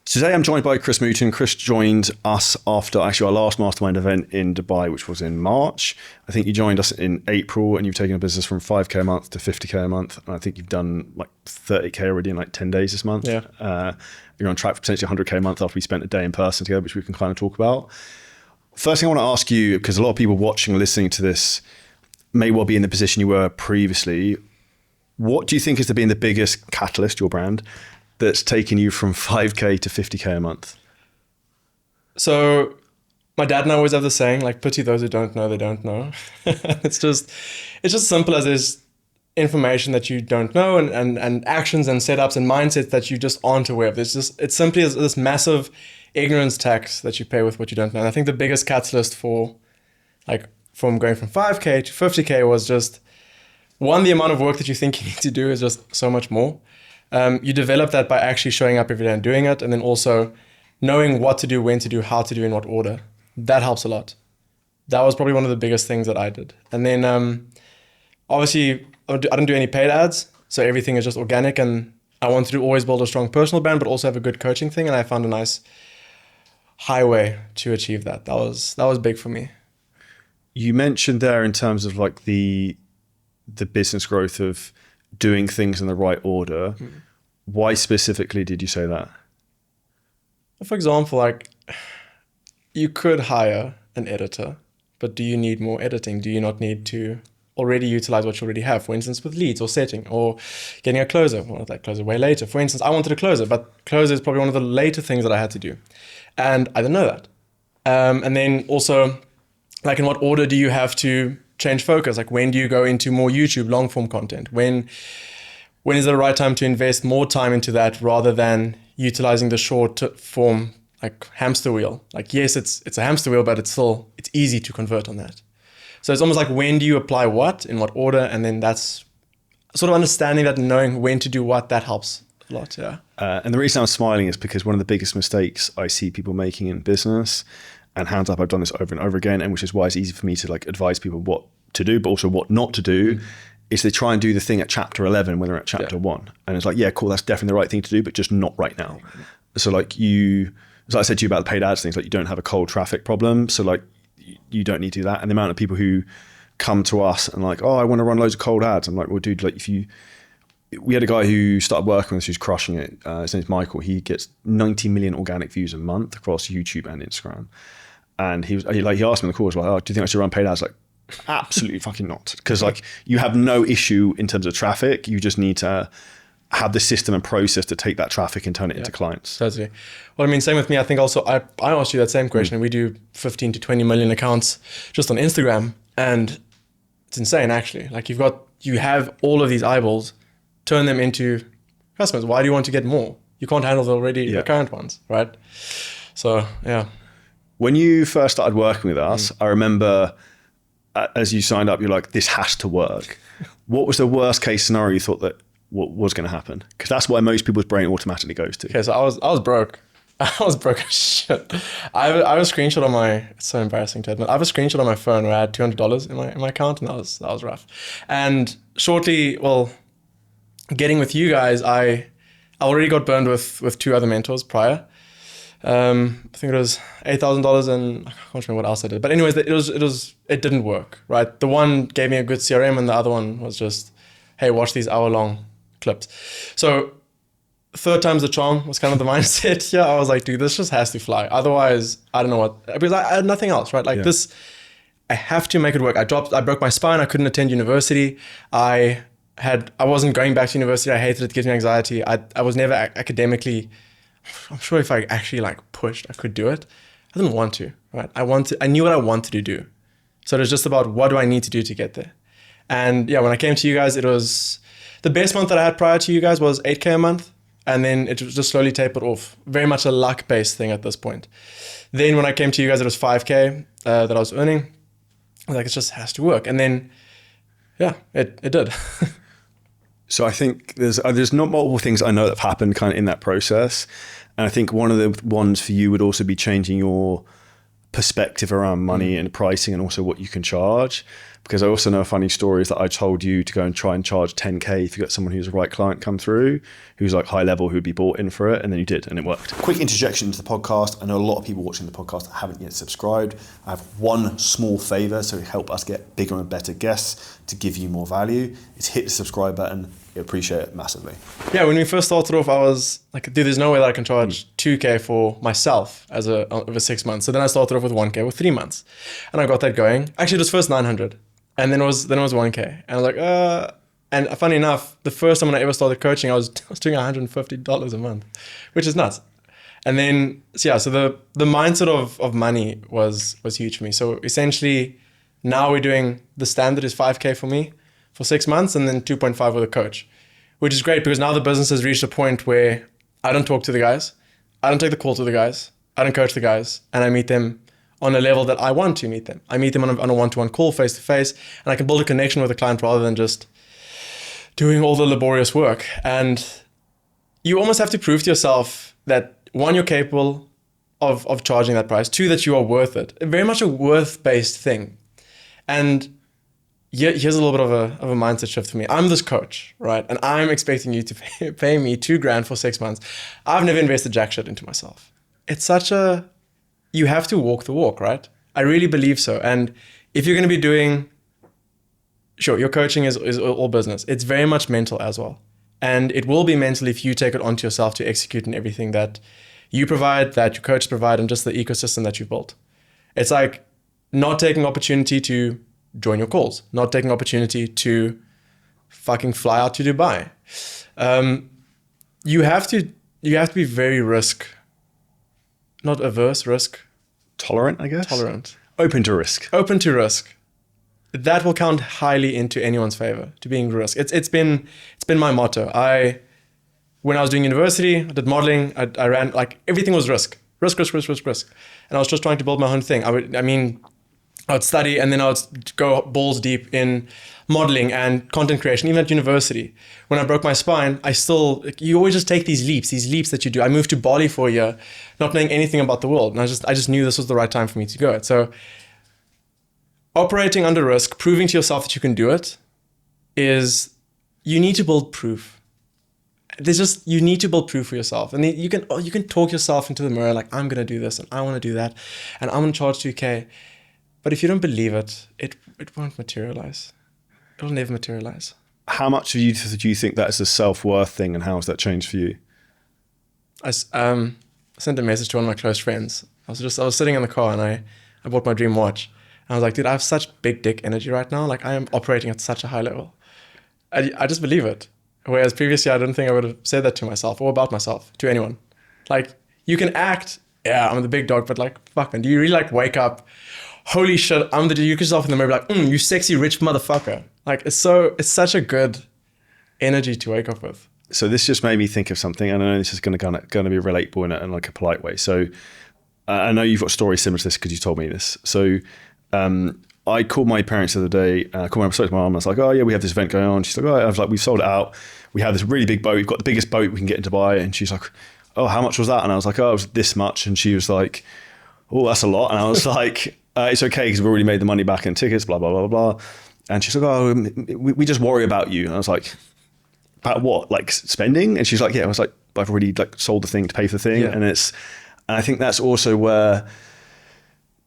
Today I'm joined by Chris Mouton. Chris joined us after actually our last mastermind event in Dubai, which was in March. I think you joined us in April and you've taken a business from 5K a month to 50K a month. And I think you've done like 30K already in like 10 days this month. Yeah. You're on track for potentially 100K a month after we spent a day in person together, which we can kind of talk about. First thing I want to ask you, because a lot of people watching and listening to this may well be in the position you were previously. What do you think has been the biggest catalyst, your brand, that's taken you from 5K to 50K a month? So my dad and I always have the saying, like, pity those who don't know, they don't know. It's just simple as there's information that you don't know and actions and setups and mindsets that you just aren't aware of. It's simply this massive ignorance tax that you pay with what you don't know. And I think the biggest catalyst for from going from 5K to 50K was just, one, the amount of work that you think you need to do is just so much more. You develop that by actually showing up every day and doing it. And then also knowing what to do, when to do, how to do, in what order. That helps a lot. That was probably one of the biggest things that I did. And then obviously I don't do any paid ads. So everything is just organic. And I wanted to always build a strong personal brand, but also have a good coaching thing. And I found a nice highway to achieve that. That was big for me. You mentioned there in terms of like the business growth of doing things in the right order. Why specifically did you say that? For example, like, you could hire an editor, but do you need more editing? Do you not need to already utilize what you already have? For instance, with leads or setting or getting a closer. Well, that closer way later. For instance, I wanted a closer, but closer is probably one of the later things that I had to do. And I didn't know that. And then also, like, in what order do you have to change focus? Like, when do you go into more YouTube long form content? When is the right time to invest more time into that rather than utilizing the short form, like, hamster wheel? Like, yes, it's a hamster wheel, but it's easy to convert on that. So it's almost like, when do you apply what, in what order? And then that's sort of understanding that and knowing when to do what, that helps a lot. Yeah. And the reason I'm smiling is because one of the biggest mistakes I see people making in business, and hands up, I've done this over and over again, and which is why it's easy for me to like advise people what to do, but also what not to do, is they try and do the thing at chapter 11 when they're at chapter 1. And it's like, yeah, cool, that's definitely the right thing to do, but just not right now. So like as I said to you about the paid ads things, like, you don't have a cold traffic problem. So like, you don't need to do that. And the amount of people who come to us and like, oh, I want to run loads of cold ads. I'm like, well, dude, like, we had a guy who started working with us who's crushing it. His name's Michael. He gets 90 million organic views a month across YouTube and Instagram. And he asked me in the call as well, oh, do you think I should run paid ads? Like, absolutely fucking not. Because like, you have no issue in terms of traffic. You just need to have the system and process to take that traffic and turn it into clients. Totally. Well, I mean, same with me. I think also I asked you that same question. We do 15 to 20 million accounts just on Instagram. And it's insane, actually. Like, you have all of these eyeballs, turn them into customers. Why do you want to get more? You can't handle the current ones, right? So, yeah. When you first started working with us, I remember as you signed up, you're like, this has to work. What was the worst case scenario you thought that what was going to happen? Because that's why most people's brain automatically goes to. Okay, so I was broke. I was broke as shit. I have a screenshot on it's so embarrassing to admit. I have a screenshot on my phone where I had $200 in my account, and that was rough. And shortly, getting with you guys, I already got burned with 2 other mentors prior. I think it was $8,000, and I can't remember what else I did. But anyways, it didn't work, right? The one gave me a good CRM, and the other one was just, hey, watch these hour-long clips. So 3rd time's the charm was kind of the mindset. Yeah, I was like, dude, this just has to fly. Otherwise, I don't know what, because I had nothing else, right? Like this, I have to make it work. I broke my spine. I couldn't attend university. I wasn't going back to university. I hated it. It gives me anxiety. I was never academically, I'm sure if I actually like pushed, I could do it. I didn't want to, right? I knew what I wanted to do. So it was just about, what do I need to do to get there? And yeah, when I came to you guys, it was the best month that I had prior to you guys was 8K a month. And then it was just slowly tapered off. Very much a luck-based thing at this point. Then when I came to you guys, it was 5K that I was earning. I was like, it just has to work. And then, yeah, it did. So I think there's not multiple things I know that have happened kind of in that process. And I think one of the ones for you would also be changing your perspective around money and pricing and also what you can charge. Because I also know a funny story is that I told you to go and try and charge 10K if you got someone who's a right client come through, who's like high level, who'd be bought in for it, and then you did, and it worked. Quick interjection into the podcast. I know a lot of people watching the podcast that haven't yet subscribed. I have one small favor, so help us get bigger and better guests to give you more value. It's hit the subscribe button. I appreciate it massively. Yeah, when we first started off, I was like, dude, there's no way that I can charge 2K for myself over 6 months. So then I started off with 1K with 3 months, and I got that going. Actually, it was first 900. And then it was 1K. And I was like, and funny enough, the first time when I ever started coaching, I was doing $150 a month, which is nuts. And then, so the mindset of money was huge for me. So essentially, now we're doing, the standard is 5K for me for 6 months, and then 2.5 with a coach, which is great because now the business has reached a point where I don't talk to the guys, I don't take the call to the guys, I don't coach the guys, and I meet them on a level that I want to meet them. I meet them on a one-to-one call, face-to-face, and I can build a connection with a client rather than just doing all the laborious work. And you almost have to prove to yourself that, one, you're capable of charging that price, two, that you are worth it. Very much a worth-based thing. And here's a little bit of a mindset shift for me. I'm this coach, right? And I'm expecting you to pay me $2,000 for 6 months. I've never invested jack shit into myself. It's such a... You have to walk the walk, right? I really believe so. And if you're going to be doing, sure, your coaching is all business. It's very much mental as well. And it will be mental if you take it onto yourself to execute in everything that you provide, that your coaches provide, and just the ecosystem that you've built. It's like not taking opportunity to join your calls, not taking opportunity to fucking fly out to Dubai. You have to be very not averse, risk. Tolerant, I guess? Tolerant. Open to risk. Open to risk. That will count highly into anyone's favor, to being risk. It's been my motto. When I was doing university, I did modeling, I ran, like everything was risk. Risk. And I was just trying to build my own thing. I would study and then I would go balls deep in modeling and content creation, even at university. When I broke my spine, you always just take these leaps that you do. I moved to Bali for a year, not knowing anything about the world. And I just knew this was the right time for me to go. So operating under risk, proving to yourself that you can do it, you need to build proof. You need to build proof for yourself. And you can talk yourself into the mirror like, I'm going to do this and I want to do that and I'm going to charge 2K. But if you don't believe it, it won't materialize. It'll never materialize. How much do you think that is a self-worth thing, and how has that changed for you? I sent a message to one of my close friends. I was sitting in the car and I bought my dream watch. And I was like, dude, I have such big dick energy right now. Like I am operating at such a high level. I just believe it. Whereas previously I didn't think I would have said that to myself or about myself to anyone. Like you can act, yeah, I'm the big dog, but like, fuck man, do you really like wake up? Holy shit, I'm the dude. You can yourself in the mirror like, you sexy rich motherfucker. Like it's such a good energy to wake up with. So this just made me think of something, and I know this is going to be relatable in like a polite way. So I know you've got stories similar to this because you told me this. So I called my parents the other day. I spoke to my mom. I was like, oh yeah, we have this event going on. She's like, oh, I was like, we've sold it out. We have this really big boat. We've got the biggest boat we can get into Dubai. And she's like, oh, how much was that? And I was like, oh, it was this much. And she was like, oh, that's a lot. And I was like, it's okay because we've already made the money back in tickets, blah, blah, blah, blah, blah. And she's like, oh, we just worry about you. And I was like, about what? Like spending? And she's like, yeah. I was like, I've already like sold the thing to pay for the thing. Yeah. And I think that's also where,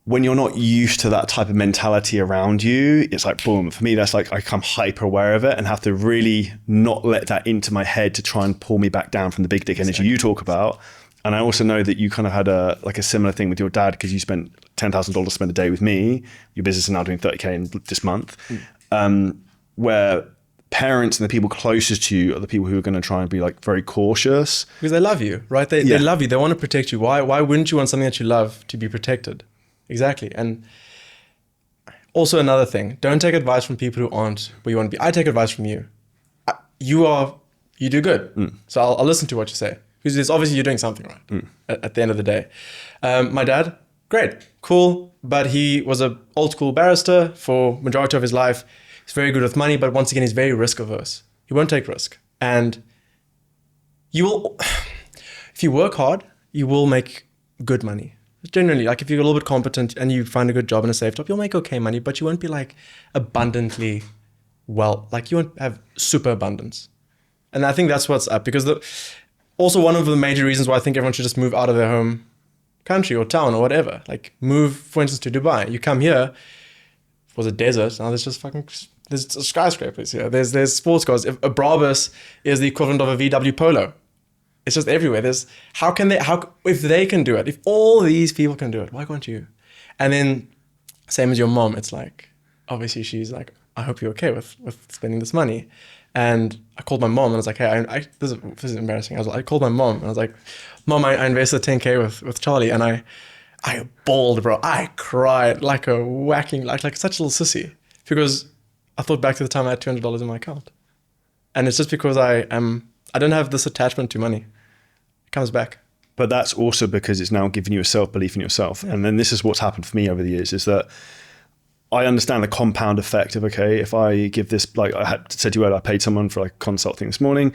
when you're not used to that type of mentality around you, it's like, boom, for me, that's like, I become hyper aware of it and have to really not let that into my head to try and pull me back down from the big dick energy you talk about. And I also know that you kind of had a similar thing with your dad because you spent $10,000 to spend a day with me. Your business is now doing 30K in this month, where parents and the people closest to you are the people who are going to try and be like very cautious. Because they love you, right? They love you. They want to protect you. Why wouldn't you want something that you love to be protected? Exactly. And also another thing, don't take advice from people who aren't where you want to be. I take advice from you. You do good. So I'll listen to what you say. Because it's obviously you're doing something right at the end of the day. My dad, great, cool. But he was an old school barrister for majority of his life. He's very good with money, but once again, he's very risk averse. He won't take risk. And you will, if you work hard, you will make good money. Generally, like if you're a little bit competent and you find a good job and a safe job, you'll make okay money, but you won't be like abundantly like you won't have super abundance. And I think that's what's up, because also one of the major reasons why I think everyone should just move out of their home country or town or whatever. Like move, for instance, to Dubai. You come here, it was a desert, now there's just there's skyscrapers here. There's sports cars. A Brabus is the equivalent of a VW Polo. It's just everywhere. If they can do it, if all these people can do it, why can't you? And then same as your mom, it's like, obviously she's like, I hope you're okay with spending this money. And I called my mom and I was like, hey, this is embarrassing. I called my mom and I was like, Mom, I invested 10K with Charlie, and I bawled, bro. I cried like a whacking, like such a little sissy, because I thought back to the time I had $200 in my account. And it's just because I don't have this attachment to money. It comes back. But that's also because it's now giving you a self-belief in yourself. Yeah. And then this is what's happened for me over the years, is that I understand the compound effect of, okay, if I give this, like I had said to you earlier, I paid someone for like consulting this morning.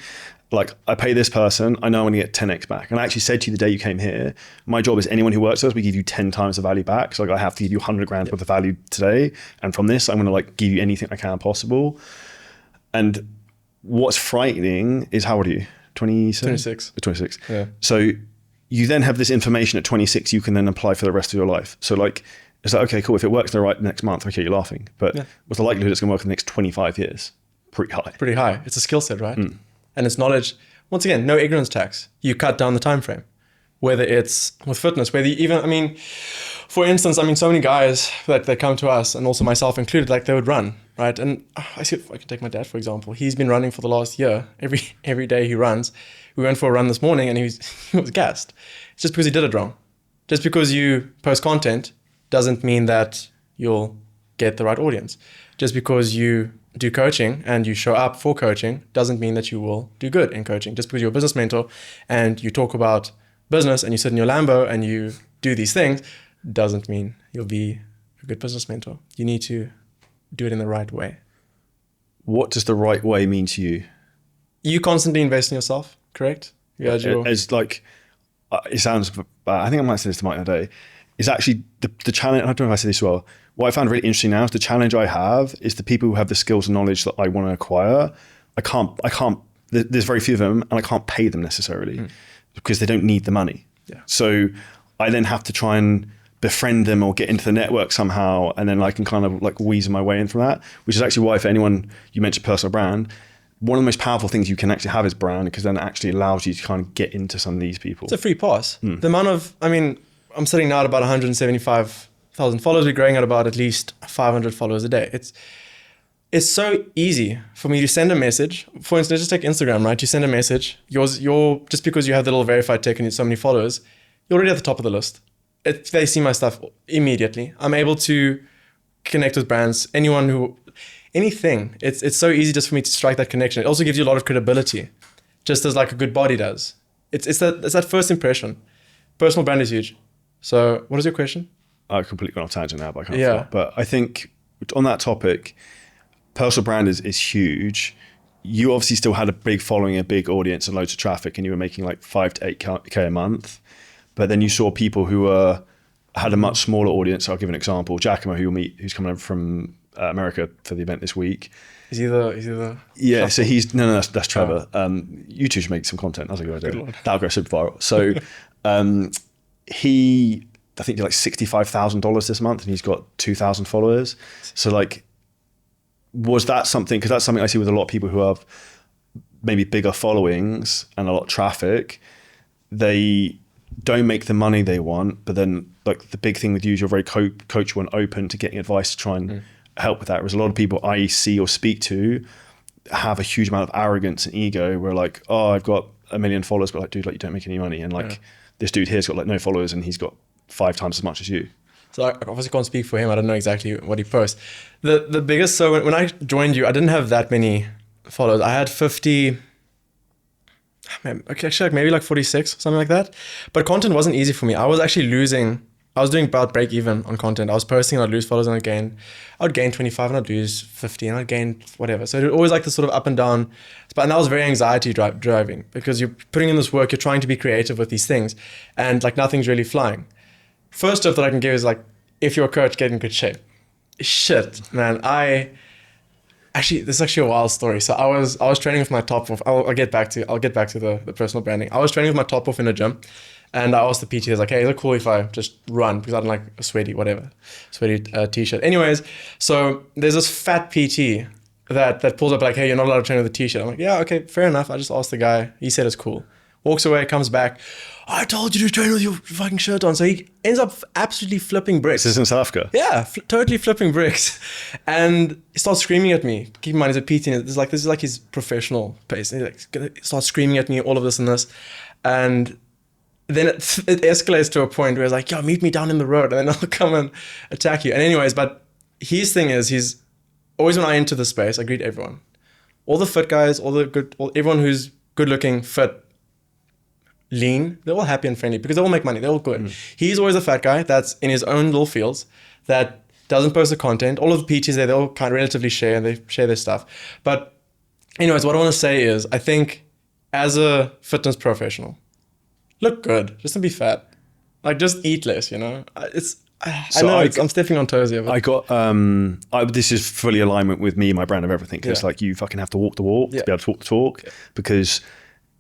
Like I pay this person, I know I'm gonna get 10x back. And I actually said to you the day you came here, my job is anyone who works with us, we give you 10 times the value back. So like I have to give you 100 grand worth of value today. And from this, I'm gonna like give you anything I can possible. And what's frightening is, how old are you? 26. 26. Yeah. So you then have this information at 26 you can then apply for the rest of your life. So like, it's like, okay, cool. If it works the right next month, okay, you're laughing. But what's the likelihood it's gonna work in the next 25 years? Pretty high. Pretty high. It's a skill set, right? And it's knowledge. Once again, no ignorance tax. You cut down the time frame. Whether it's with fitness, whether you even, for instance, so many guys that they come to us, and also myself included, like they would run, right? And I can take my dad, for example. He's been running for the last year. Every day he runs. We went for a run this morning and he was gassed. It's just because he did it wrong. Just because you post content doesn't mean that you'll get the right audience. Just because you do coaching and you show up for coaching doesn't mean that you will do good in coaching. Just because you're a business mentor and you talk about business and you sit in your Lambo and you do these things doesn't mean you'll be a good business mentor. You need to do it in the right way. What does the right way mean to you? You constantly invest in yourself, correct? It's like, it sounds bad. I think I might say this to Mike today. It's actually the challenge. I don't know if I said this well. What I found really interesting now is the challenge I have is the people who have the skills and knowledge that I want to acquire. I can't, there's very few of them, and I can't pay them necessarily because they don't need the money. Yeah. So I then have to try and befriend them or get into the network somehow. And then I can kind of like weasel my way in from that, which is actually why, for anyone, you mentioned personal brand, one of the most powerful things you can actually have is brand, because then it actually allows you to kind of get into some of these people. It's a free pass. The amount of, I'm sitting now at about 175,000 followers. We're growing at about at least 500 followers a day. It's so easy for me to send a message. For instance, just take Instagram, right? You send a message. You're just because you have the little verified tick and you have so many followers, you're already at the top of the list. They see my stuff immediately. I'm able to connect with brands. Anything. It's so easy just for me to strike that connection. It also gives you a lot of credibility, just as like a good body does. It's that first impression. Personal brand is huge. So what is your question? I completely gone off tangent now, but I can't forget. But I think on that topic, personal brand is huge. You obviously still had a big following, a big audience and loads of traffic, and you were making like 5 to 8K a month. But then you saw people who had a much smaller audience. I'll give an example. Giacomo, who you'll meet, who's coming over from America for the event this week. Is he the Yeah, shuffle? So he's, no, that's Trevor. You two should make some content. That's a good idea. That'll go super viral. So he, I think, did like $65,000 this month, and he's got 2,000 followers. So like, was that something, because that's something I see with a lot of people who have maybe bigger followings and a lot of traffic, they don't make the money they want, but then like the big thing with you is you're very coachable and open to getting advice to try and help with that. Whereas a lot of people I see or speak to have a huge amount of arrogance and ego where like, oh, I've got 1 million followers, but like, dude, like you don't make any money. And like this dude here's got like no followers and he's got 5 times as much as you. So I obviously can't speak for him. I don't know exactly what he posts. The biggest, so when I joined you, I didn't have that many followers. I had 50, actually like maybe like 46, something like that. But content wasn't easy for me. I was actually losing, I was doing about break even on content. I was posting and I'd lose followers and I'd gain 25 and I'd lose 50 and I'd gain whatever. So it was always like this sort of up and down. And that was very anxiety driving because you're putting in this work, you're trying to be creative with these things and like nothing's really flying. first tip that I can give is like, if you're a coach, get in good shape. Shit, man. This is actually a wild story. So I was training with my top off. I'll get back to the personal branding. I was training with my top off in a gym, and I asked the PT, I was like, hey, is it cool if I just run? Because I don't like a sweaty t-shirt. Anyways, so there's this fat PT that pulls up like, hey, you're not allowed to train with a t-shirt. I'm like, yeah, okay, fair enough. I just asked the guy. He said it's cool. Walks away, comes back. I told you to train with your fucking shirt on. So he ends up absolutely flipping bricks. This is in South Africa? Yeah, totally flipping bricks. And he starts screaming at me. Keep in mind, he's a PT. And this is like his professional pace. And he's like, starts screaming at me, all of this and this. And then it escalates to a point where he's like, yo, meet me down in the road and then I'll come and attack you. And anyways, but his thing is, he's always, when I enter the space, I greet everyone. All the fit guys, everyone who's good looking, fit, lean, they're all happy and friendly because they all make money. They're all good. He's always a fat guy that's in his own little fields that doesn't post the content. All of the PTs there, they all kind of relatively share and they share their stuff. But anyways, what I want to say is, I think as a fitness professional, look good. Just don't be fat. Like, just eat less, you know? I'm stepping on toes here. But I got, this is fully alignment with me, my brand of everything. Because like, you fucking have to walk the walk to be able to talk the talk, because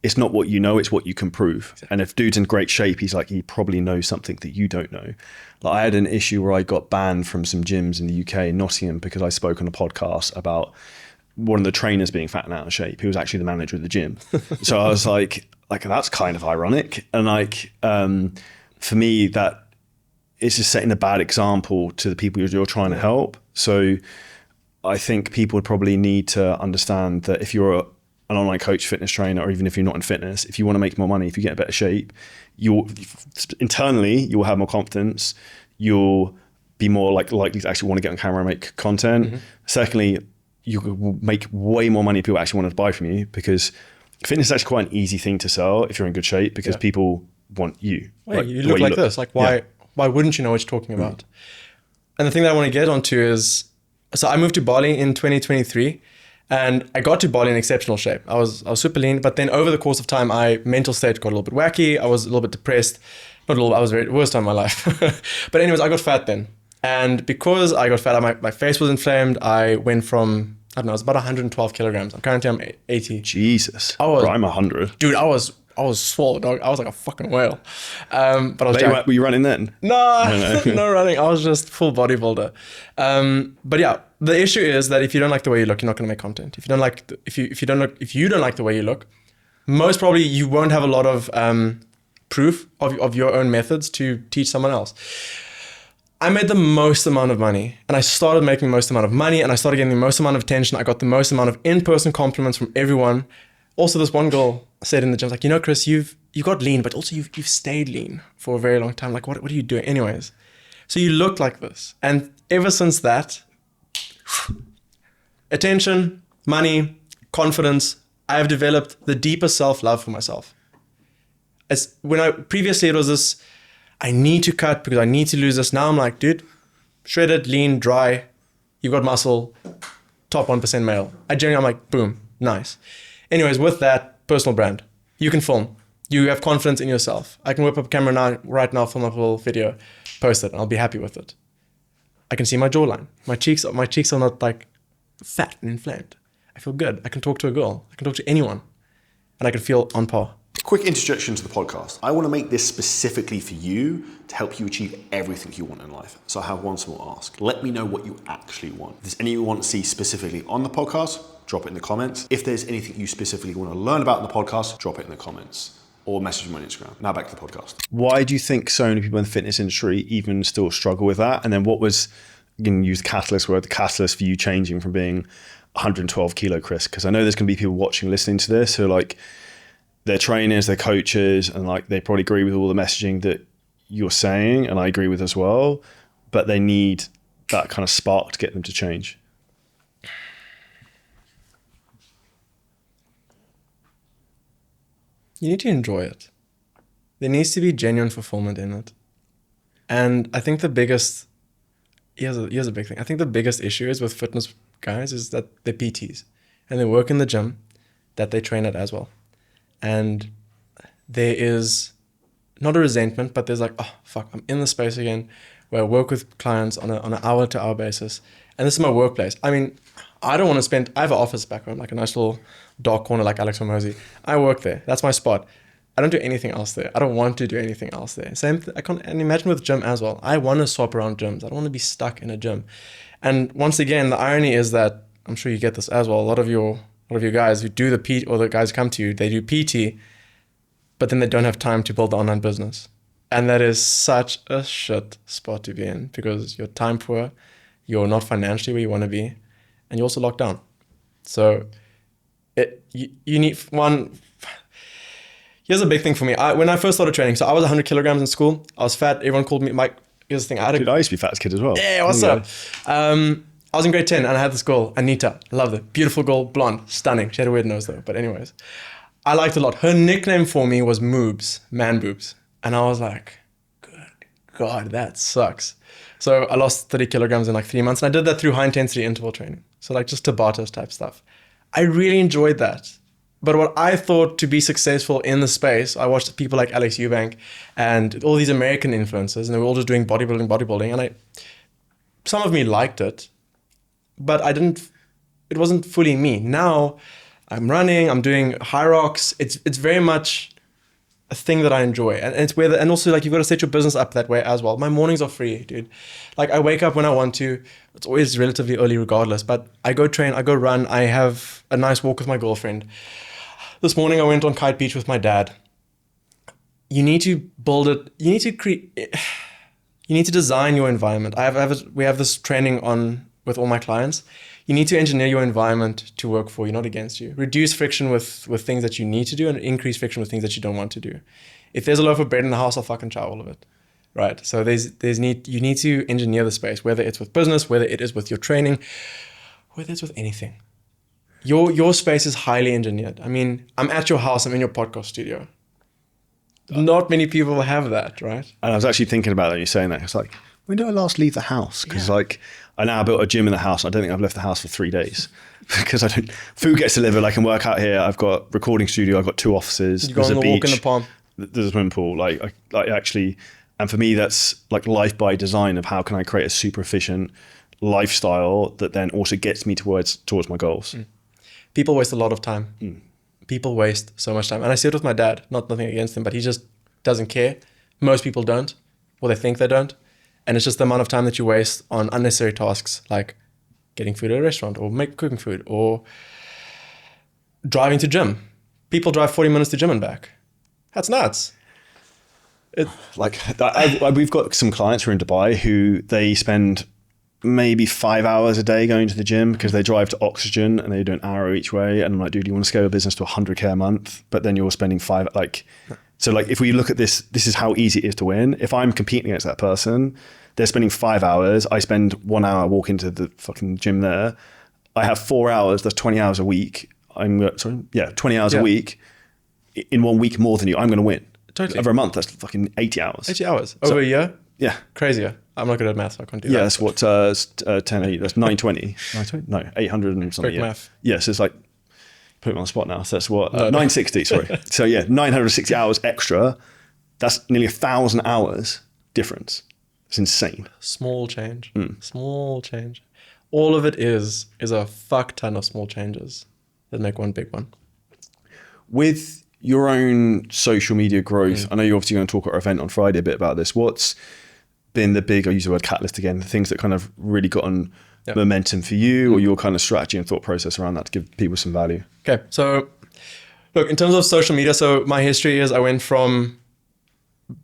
it's not what you know, it's what you can prove. Exactly. And if dude's in great shape, he probably knows something that you don't know. Like, I had an issue where I got banned from some gyms in the UK, in Nottingham, because I spoke on a podcast about one of the trainers being fat and out of shape, who was actually the manager of the gym. So I was like, that's kind of ironic. And for me, that it's just setting a bad example to the people you're trying to help. So I think people would probably need to understand that if you're an online coach, fitness trainer, or even if you're not in fitness, if you want to make more money, if you get in better shape, you'll have more confidence. You'll be more likely to actually want to get on camera and make content. Mm-hmm. Secondly, you will make way more money if people actually want to buy from you, because fitness is actually quite an easy thing to sell if you're in good shape, because people want you. Wait, you look like this. Like, why wouldn't you know what you're talking about? And the thing that I want to get onto is, so I moved to Bali in 2023. And I got to Bali in exceptional shape. I was super lean, but then over the course of time, my mental state got a little bit wacky. I was a little bit depressed. Not a little, I was very worst time of my life. But anyways, I got fat then. And because I got fat, my face was inflamed. I went from, I don't know, it was about 112 kilograms. I'm 80. Jesus. I'm 100. Dude, I was swole, dog. I was like a fucking whale. But I was were you running then? No, no running. I was just full bodybuilder. But yeah, the issue is that if you don't like the way you look, you're not going to make content. If you don't like the way you look, most probably you won't have a lot of proof of your own methods to teach someone else. I made the most amount of money, and I started making the most amount of money, and I started getting the most amount of attention. I got the most amount of in-person compliments from everyone. Also, this one girl said in the gym, like, you know, Chris, you got lean, but also you've stayed lean for a very long time. Like, what are you doing? Anyways, so you look like this. And ever since that, attention, money, confidence, I have developed the deepest self-love for myself. Previously it was this, I need to cut because I need to lose this. Now I'm like, dude, shredded, lean, dry, you've got muscle, top 1% male. I'm like, boom, nice. Anyways, with that, personal brand. You can film. You have confidence in yourself. I can whip up a camera right now, film up a little video, post it, and I'll be happy with it. I can see my jawline. My cheeks are not like fat and inflamed. I feel good. I can talk to a girl. I can talk to anyone. And I can feel on par. Quick introduction to the podcast. I want to make this specifically for you to help you achieve everything you want in life. So I have one small ask. Let me know what you actually want. If there's anything you want to see specifically on the podcast, drop it in the comments. If there's anything you specifically want to learn about in the podcast, drop it in the comments or message me on Instagram. Now back to the podcast. Why do you think so many people in the fitness industry even still struggle with that? And then what was, you can use the catalyst for you changing from being 112 kilo Chris? Because I know there's going to be people watching, listening to this who are like, they're trainers, they're coaches, and like they probably agree with all the messaging that you're saying, and I agree with as well, but they need that kind of spark to get them to change. You need to enjoy it. There needs to be genuine fulfillment in it. And I think here's a big thing. I think the biggest issue is with fitness guys is that they're PTs and they work in the gym that they train at as well. And there is not a resentment, but there's like, oh fuck, I'm in the space again where I work with clients on an hour-to-hour basis. And this is my workplace. I mean, I don't want to spend, I have an office back home, like a nice little dark corner like Alex Hormozy. I work there. That's my spot. I don't do anything else there. I don't want to do anything else there. I can't, and imagine with gym as well. I want to swap around gyms. I don't want to be stuck in a gym. And once again, the irony is that, I'm sure you get this as well, a lot of your guys who do the PT, or the guys who come to you, they do PT, but then they don't have time to build the online business. And that is such a shit spot to be in, because you're time poor, you're not financially where you want to be, and you're also locked down. So you need one. Here's a big thing for me. When I first started training, so I was 100 kilograms in school. I was fat. Everyone called me Mike. Here's the thing. Dude, I used to be fat as a kid as well. Yeah, what's up? I was in grade 10 and I had this girl, Anita. Loved it. Beautiful girl, blonde, stunning. She had a weird nose though. But anyways, I liked her a lot. Her nickname for me was Moobs, man boobs. And I was like, good God, that sucks. So I lost 30 kilograms in like 3 months. And I did that through high intensity interval training. So like just Tabatas type stuff. I really enjoyed that. But what I thought to be successful in the space, I watched people like Alex Eubank and all these American influencers, and they were all just doing bodybuilding. And some of me liked it, but it wasn't fully me. Now I'm running, I'm doing high rocks. It's very much a thing that I enjoy. And it's where, and also like you've got to set your business up that way as well. My mornings are free, dude. Like I wake up when I want to. It's always relatively early regardless, but I go train, I go run, I have a nice walk with my girlfriend. This morning I went on Kite Beach with my dad. You need to build it. You need to create. You need to design your environment. We have this training on with all my clients. You need to engineer your environment to work for you, not against you. Reduce friction with things that you need to do, and increase friction with things that you don't want to do. If there's a loaf of bread in the house, I'll fucking try all of it, right? So you need to engineer the space, whether it's with business, whether it is with your training, whether it's with anything. Your space is highly engineered. I mean, I'm at your house, I'm in your podcast studio. Not many people have that, right? And I was actually thinking about that, you saying that. It's like, when did I last leave the house? Because like, I now built a gym in the house. I don't think I've left the house for 3 days because food gets delivered. I can work out here. I've got recording studio. I've got 2 offices. You go on the walk in the palm. There's a swimming pool. Like actually, and for me, that's like life by design of how can I create a super efficient lifestyle that then also gets me towards my goals. People waste a lot of time. People waste so much time. And I see it with my dad, nothing against him, but he just doesn't care. Most people don't, or they think they don't. And it's just the amount of time that you waste on unnecessary tasks like getting food at a restaurant or cooking food or driving to gym. People drive 40 minutes to gym and back. That's nuts. We've got some clients who are in Dubai who they spend maybe 5 hours a day going to the gym because they drive to Oxygen and they do an hour each way. And I'm like, dude, you want to scale your business to 100K a month, but then you're spending so like if we look at this is how easy it is to win. If I'm competing against that person, they're spending 5 hours. I spend 1 hour walking to the fucking gym there. I have 4 hours. That's 20 hours a week. 20 hours a week. In 1 week more than you, I'm going to win. Totally. Over a month, that's fucking 80 hours. 80 hours. Over a year? Yeah. Crazier. I'm not good at math, so I can't do that. Yeah, that's what, 10, 8, that's 920. 920? No, 800 and something. Quick math. Yeah, so it's like, put me on the spot now. So that's what, 960, sorry. So yeah, 960 hours extra. That's nearly 1,000 hours difference. It's insane. Small change. Small change. All of it is a fuck ton of small changes that make one big one. With your own social media growth, I know you're obviously going to talk at our event on Friday a bit about this. What's been the big, I use the word catalyst again, the things that kind of really gotten momentum for you or your kind of strategy and thought process around that to give people some value? Okay, so look, in terms of social media, so my history is I went from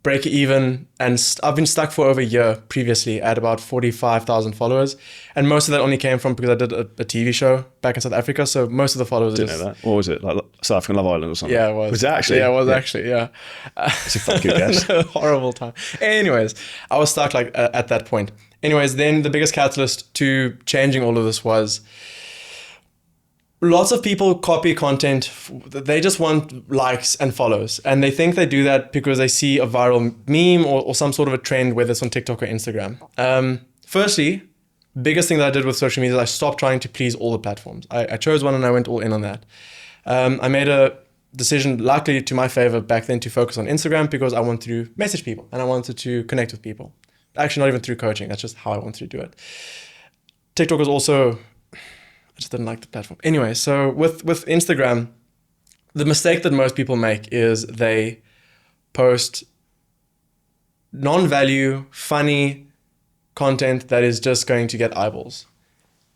break even and I've been stuck for over a year previously at about 45,000 followers, and most of that only came from because I did a TV show back in South Africa, so most of the followers didn't know that. Or was it like South African Love Island or something? Yeah, it was. Was it actually? Yeah, it was actually, yeah. It's a fucking guess. Horrible time. Anyways, I was stuck like at that point. Anyways, then the biggest catalyst to changing all of this was lots of people copy content. They just want likes and follows. And they think they do that because they see a viral meme or some sort of a trend, whether it's on TikTok or Instagram. Firstly, biggest thing that I did with social media is I stopped trying to please all the platforms. I chose one and I went all in on that. I made a decision, luckily to my favor back then, to focus on Instagram because I wanted to message people and I wanted to connect with people. Actually, not even through coaching. That's just how I wanted to do it. TikTok was also, I just didn't like the platform. Anyway, so with Instagram, the mistake that most people make is they post non-value, funny content that is just going to get eyeballs.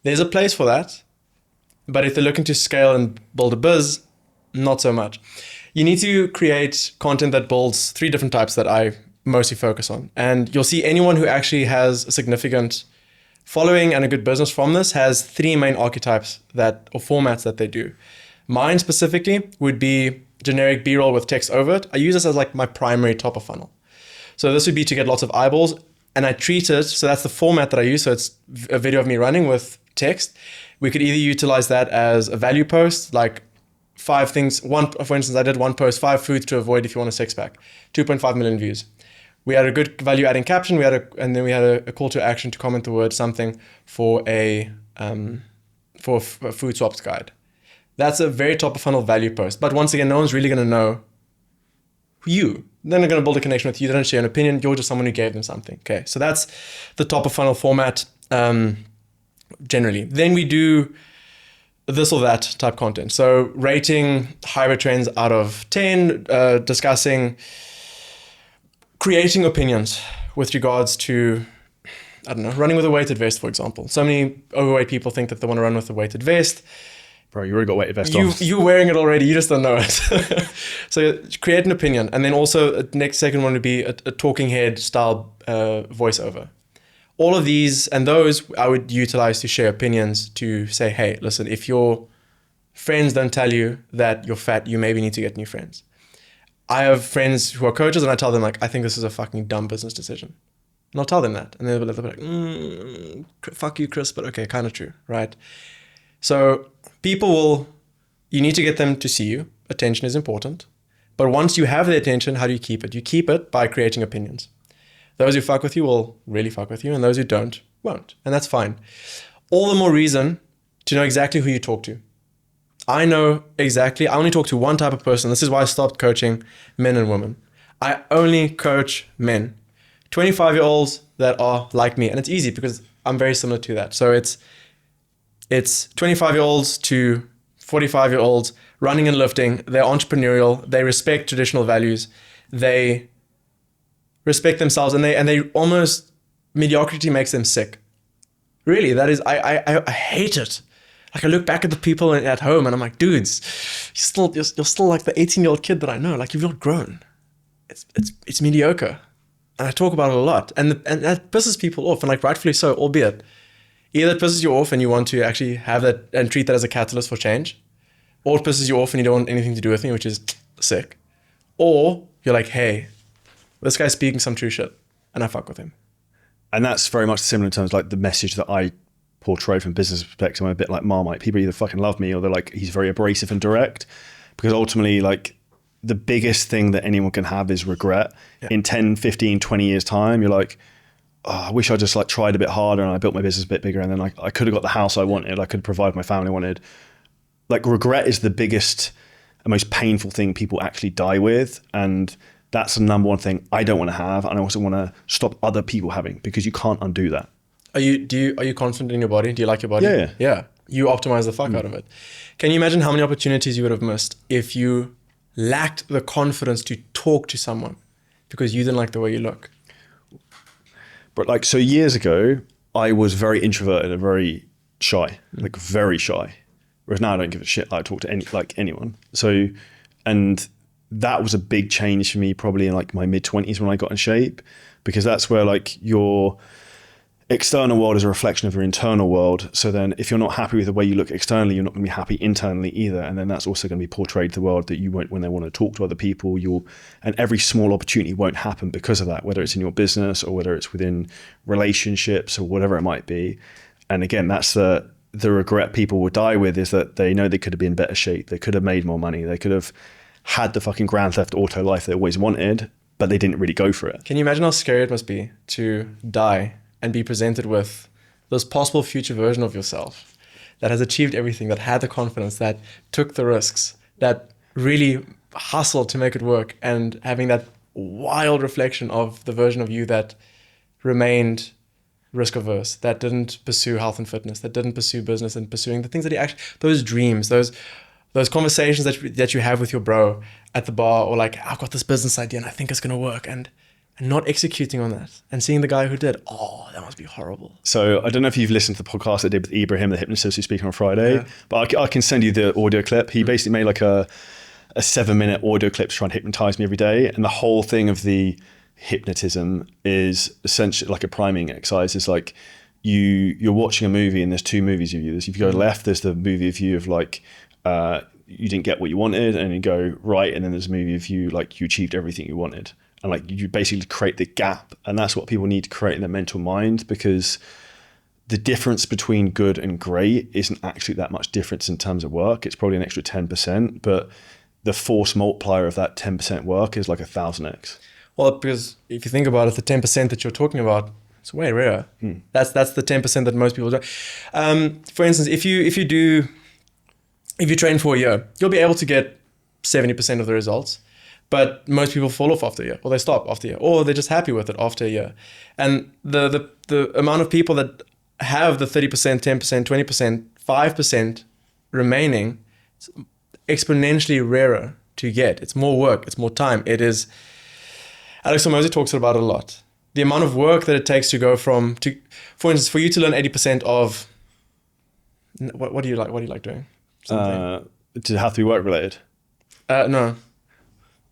There's a place for that, but if they're looking to scale and build a biz, not so much. You need to create content that builds 3 different types that I mostly focus on. And you'll see anyone who actually has a significant following and a good business from this has 3 main archetypes or formats that they do. Mine specifically would be generic B-roll with text over it. I use this as like my primary top of funnel. So this would be to get lots of eyeballs, and I treat it, so that's the format that I use. So it's a video of me running with text. We could either utilize that as a value post, like 5 things. For instance, I did one post, 5 foods to avoid if you want a 6-pack, 2.5 million views. We had a good value adding caption. And then we had a call to action to comment the word something for a food swaps guide. That's a very top of funnel value post. But once again, no one's really going to know you. Then they're going to build a connection with you. They don't share an opinion. You're just someone who gave them something. Okay, so that's the top of funnel format generally. Then we do this or that type content. So rating hybrid trends out of 10, discussing, creating opinions with regards to, I don't know, running with a weighted vest, for example. So many overweight people think that they want to run with a weighted vest. Bro, you already got weighted vest on. You're wearing it already. You just don't know it. So create an opinion. And then also next second one would be a talking head style voiceover. All of these and those I would utilize to share opinions, to say, hey, listen, if your friends don't tell you that you're fat, you maybe need to get new friends. I have friends who are coaches and I tell them like, I think this is a fucking dumb business decision. And I'll tell them that. And they'll be like, fuck you, Chris, but okay, kind of true, right? So you need to get them to see you. Attention is important. But once you have their attention, how do you keep it? You keep it by creating opinions. Those who fuck with you will really fuck with you, and those who don't, won't. And that's fine. All the more reason to know exactly who you talk to. I only talk to one type of person. This is why I stopped coaching men and women. I only coach men. 25-year-olds that are like me. And it's easy because I'm very similar to that. So it's 25-year-olds to 45-year-olds running and lifting. They're entrepreneurial. They respect traditional values. They respect themselves, and they almost, mediocrity makes them sick. Really, that is, I hate it. Like I look back at the people at home and I'm like, dudes, you're still like the 18-year-old kid that I know. Like you've not grown. It's mediocre. And I talk about it a lot. And that pisses people off, and like rightfully so, albeit either it pisses you off and you want to actually have that and treat that as a catalyst for change, or it pisses you off and you don't want anything to do with me, which is sick. Or you're like, hey, this guy's speaking some true shit and I fuck with him. And that's very much similar in terms of like the message that I portray from business perspective. I'm a bit like Marmite. People either fucking love me or they're like, he's very abrasive and direct, because ultimately like the biggest thing that anyone can have is regret. Yeah. In 10, 15, 20 years time, you're like, oh, I wish I just like tried a bit harder and I built my business a bit bigger, and then like I could have got the house I wanted. I could provide my family wanted. Like regret is the biggest and most painful thing people actually die with. And that's the number one thing I don't want to have. And I also want to stop other people having, because you can't undo that. Are you confident in your body? Do you like your body? Yeah. You optimize the fuck out of it. Can you imagine how many opportunities you would have missed if you lacked the confidence to talk to someone because you didn't like the way you look? But like, so years ago, I was very introverted and very shy, like very shy. Whereas now I don't give a shit. I talk to anyone. So, and that was a big change for me probably in like my mid-20s when I got in shape, because that's where like your external world is a reflection of your internal world. So then if you're not happy with the way you look externally, you're not going to be happy internally either. And then that's also going to be portrayed to the world that you won't, when they want to talk to other people, and every small opportunity won't happen because of that, whether it's in your business or whether it's within relationships or whatever it might be. And again, that's the regret people will die with, is that they know they could have been in better shape. They could have made more money. They could have had the fucking Grand Theft Auto life they always wanted, but they didn't really go for it. Can you imagine how scary it must be to die and be presented with this possible future version of yourself that has achieved everything, that had the confidence, that took the risks, that really hustle to make it work, and having that wild reflection of the version of you that remained risk averse, that didn't pursue health and fitness, that didn't pursue business, and pursuing the things that he actually, those dreams, those conversations that you have with your bro at the bar, or like, I've got this business idea and I think it's going to work, and not executing on that, and seeing the guy who did, that must be horrible. So I don't know if you've listened to the podcast I did with Ibrahim, the hypnotist who's speaking on Friday, but I can send you the audio clip. He basically made like a 7-minute audio clip to try and hypnotize me every day. And the whole thing of the hypnotism is essentially like a priming exercise. It's like you're watching a movie and there's 2 movies of you. If you go left, there's the movie of you of like, you didn't get what you wanted, and you go right, and then there's a movie of you like you achieved everything you wanted. And like you basically create the gap, and that's what people need to create in their mental mind, because the difference between good and great isn't actually that much difference in terms of work. It's probably an extra 10%, but the force multiplier of that 10% work is like 1,000x. Well, because if you think about it, the 10% that you're talking about, it's way rare. That's the 10% that most people do. For instance, if you train for a year, you'll be able to get 70% of the results. But most people fall off after a year, or they stop after a year, or they're just happy with it after a year. And the amount of people that have the 30%, 10%, 20%, 5% remaining, it's exponentially rarer to get. It's more work, it's more time. It is, Alex Hormozi talks about it a lot. The amount of work that it takes to go for instance, for you to learn 80% of, what do you like doing? Does it have to be work related? No.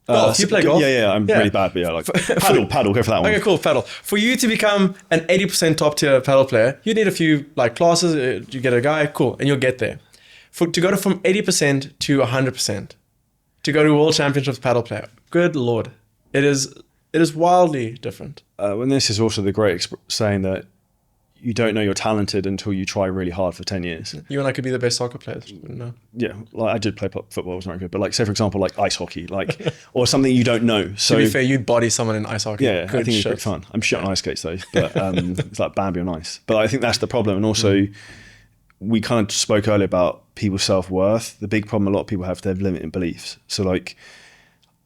Golf. You play golf? Yeah, I'm really bad, but yeah, like paddle, go for that one. Okay, cool, paddle. For you to become an 80% top tier paddle player, you need a few like classes, you get a guy, cool, and you'll get there. To go from 80% to 100%, to go to World Championships paddle player, good Lord, it is wildly different. And this is also the great saying that you don't know you're talented until you try really hard for 10 years. You and I could be the best soccer players. No. Yeah, like I did play football, it was not good. But like, say for example, like ice hockey, like, or something you don't know. So to be fair, you'd body someone in ice hockey. Yeah, I think it's pretty fun. I'm shit on ice skates though, but it's like Bambi on ice. But I think that's the problem. And also, we kind of spoke earlier about people's self-worth. The big problem a lot of people have, they have limiting beliefs. So like,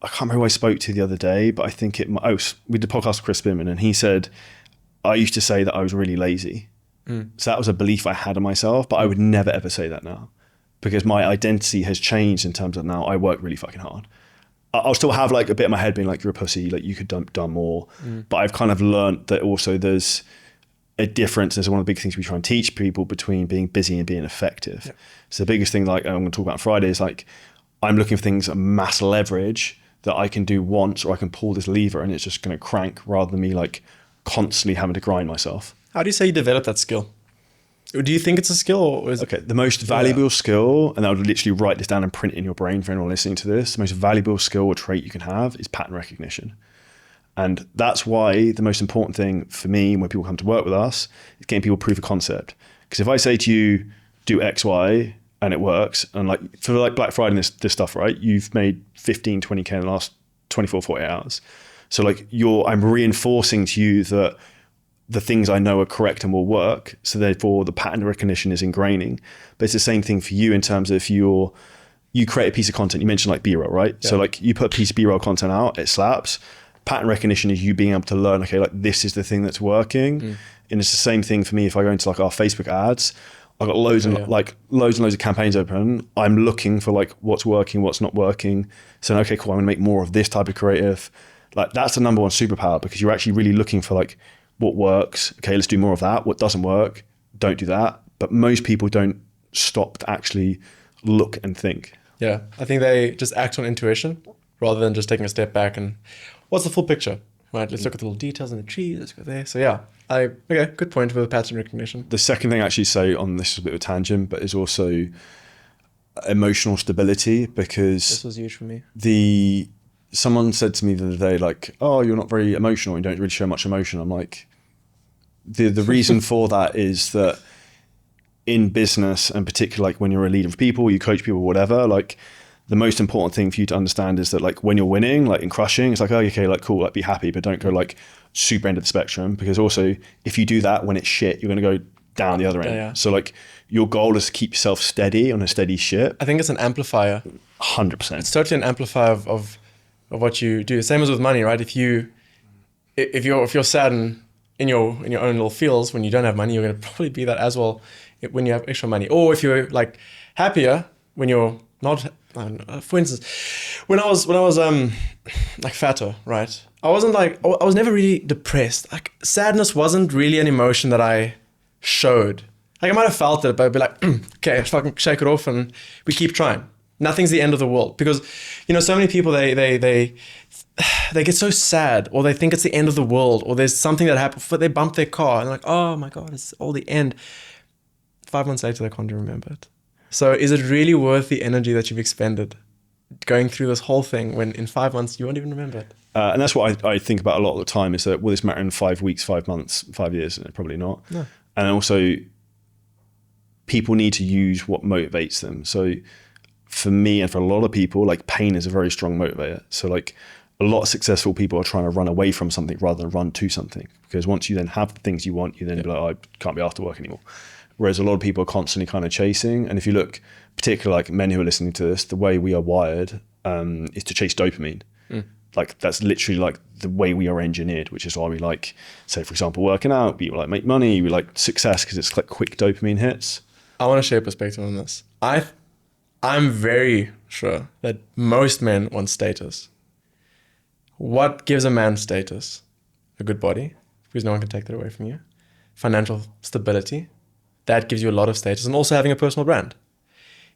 I can't remember who I spoke to the other day, but I think we did a podcast with Chris Mouton, and he said, I used to say that I was really lazy. So that was a belief I had of myself, but I would never ever say that now, because my identity has changed in terms of now I work really fucking hard. I'll still have like a bit in my head being like, you're a pussy, like you could done more. But I've kind of learned that also there's a difference. There's one of the big things we try and teach people between being busy and being effective. Yeah. So the biggest thing, like I'm going to talk about on Friday, is like, I'm looking for things, mass leverage that I can do once, or I can pull this lever and it's just going to crank, rather than me like constantly having to grind myself. How do you say you develop that skill? Do you think it's a skill, or is the most valuable skill, and I would literally write this down and print it in your brain for anyone listening to this, the most valuable skill or trait you can have is pattern recognition. And that's why the most important thing for me when people come to work with us is getting people proof of concept. Because if I say to you, do X, Y, and it works, and like for like Black Friday and this stuff, right? You've made 15, 20K in the last 24, 48 hours. So like I'm reinforcing to you that the things I know are correct and will work. So therefore the pattern recognition is ingraining. But it's the same thing for you in terms of if you create a piece of content, you mentioned like B-roll, right? Yeah. So like you put a piece of B-roll content out, it slaps. Pattern recognition is you being able to learn, okay, like this is the thing that's working. And it's the same thing for me if I go into like our Facebook ads. I've got loads and loads of campaigns open. I'm looking for like what's working, what's not working. So okay, cool, I'm gonna make more of this type of creative. Like that's the number one superpower, because you're actually really looking for like what works. Okay, let's do more of that. What doesn't work, don't do that. But most people don't stop to actually look and think. Yeah, I think they just act on intuition rather than just taking a step back and what's the full picture? Right, let's look at the little details in the tree, let's go there. So yeah, okay, good point with pattern recognition. The second thing I actually say on this is a bit of a tangent, but is also emotional stability, because this was huge for me. Someone said to me the other day, like, oh, you're not very emotional, you don't really show much emotion. I'm like, the reason for that is that in business, and particularly like when you're a leader of people, you coach people, whatever, like the most important thing for you to understand is that like when you're winning, like in crushing, it's like, oh, okay, like cool, like be happy, but don't go like super end of the spectrum, because also if you do that when it's shit, you're going to go down the other end. Yeah. So like your goal is to keep yourself steady on a steady ship. I think it's an amplifier. 100%. It's totally an amplifier of what you do. Same as with money, right? If you're sad in your own little feels when you don't have money, you're going to probably be that as well when you have extra money. Or if you're like happier when you're not. I don't know, for instance, when I was like fatter, right? I was never really depressed. Like sadness wasn't really an emotion that I showed. Like I might have felt it, but I'd be like, okay, fucking shake it off, and we keep trying. Nothing's the end of the world, because so many people they get so sad, or they think it's the end of the world, or there's something that happened, but they bump their car and they're like, oh my god, it's all the end. 5 months later, they can't remember it. So is it really worth the energy that you've expended going through this whole thing when in 5 months you won't even remember it? And that's what I think about a lot of the time, is that will this matter in 5 weeks, 5 months, 5 years? And probably not. No. And also, people need to use what motivates them. So for me and for a lot of people, like pain is a very strong motivator. So like a lot of successful people are trying to run away from something rather than run to something. Because once you then have the things you want, you then be like, oh, I can't be after work anymore. Whereas a lot of people are constantly kind of chasing. And if you look, particularly like men who are listening to this, the way we are wired is to chase dopamine. Like that's literally like the way we are engineered, which is why we like, say for example, working out, we like make money, we like success because it's like quick dopamine hits. I want to share a perspective on this. I'm very sure that most men want status. What gives a man status? A good body, because no one can take that away from you. Financial stability, that gives you a lot of status, and also having a personal brand.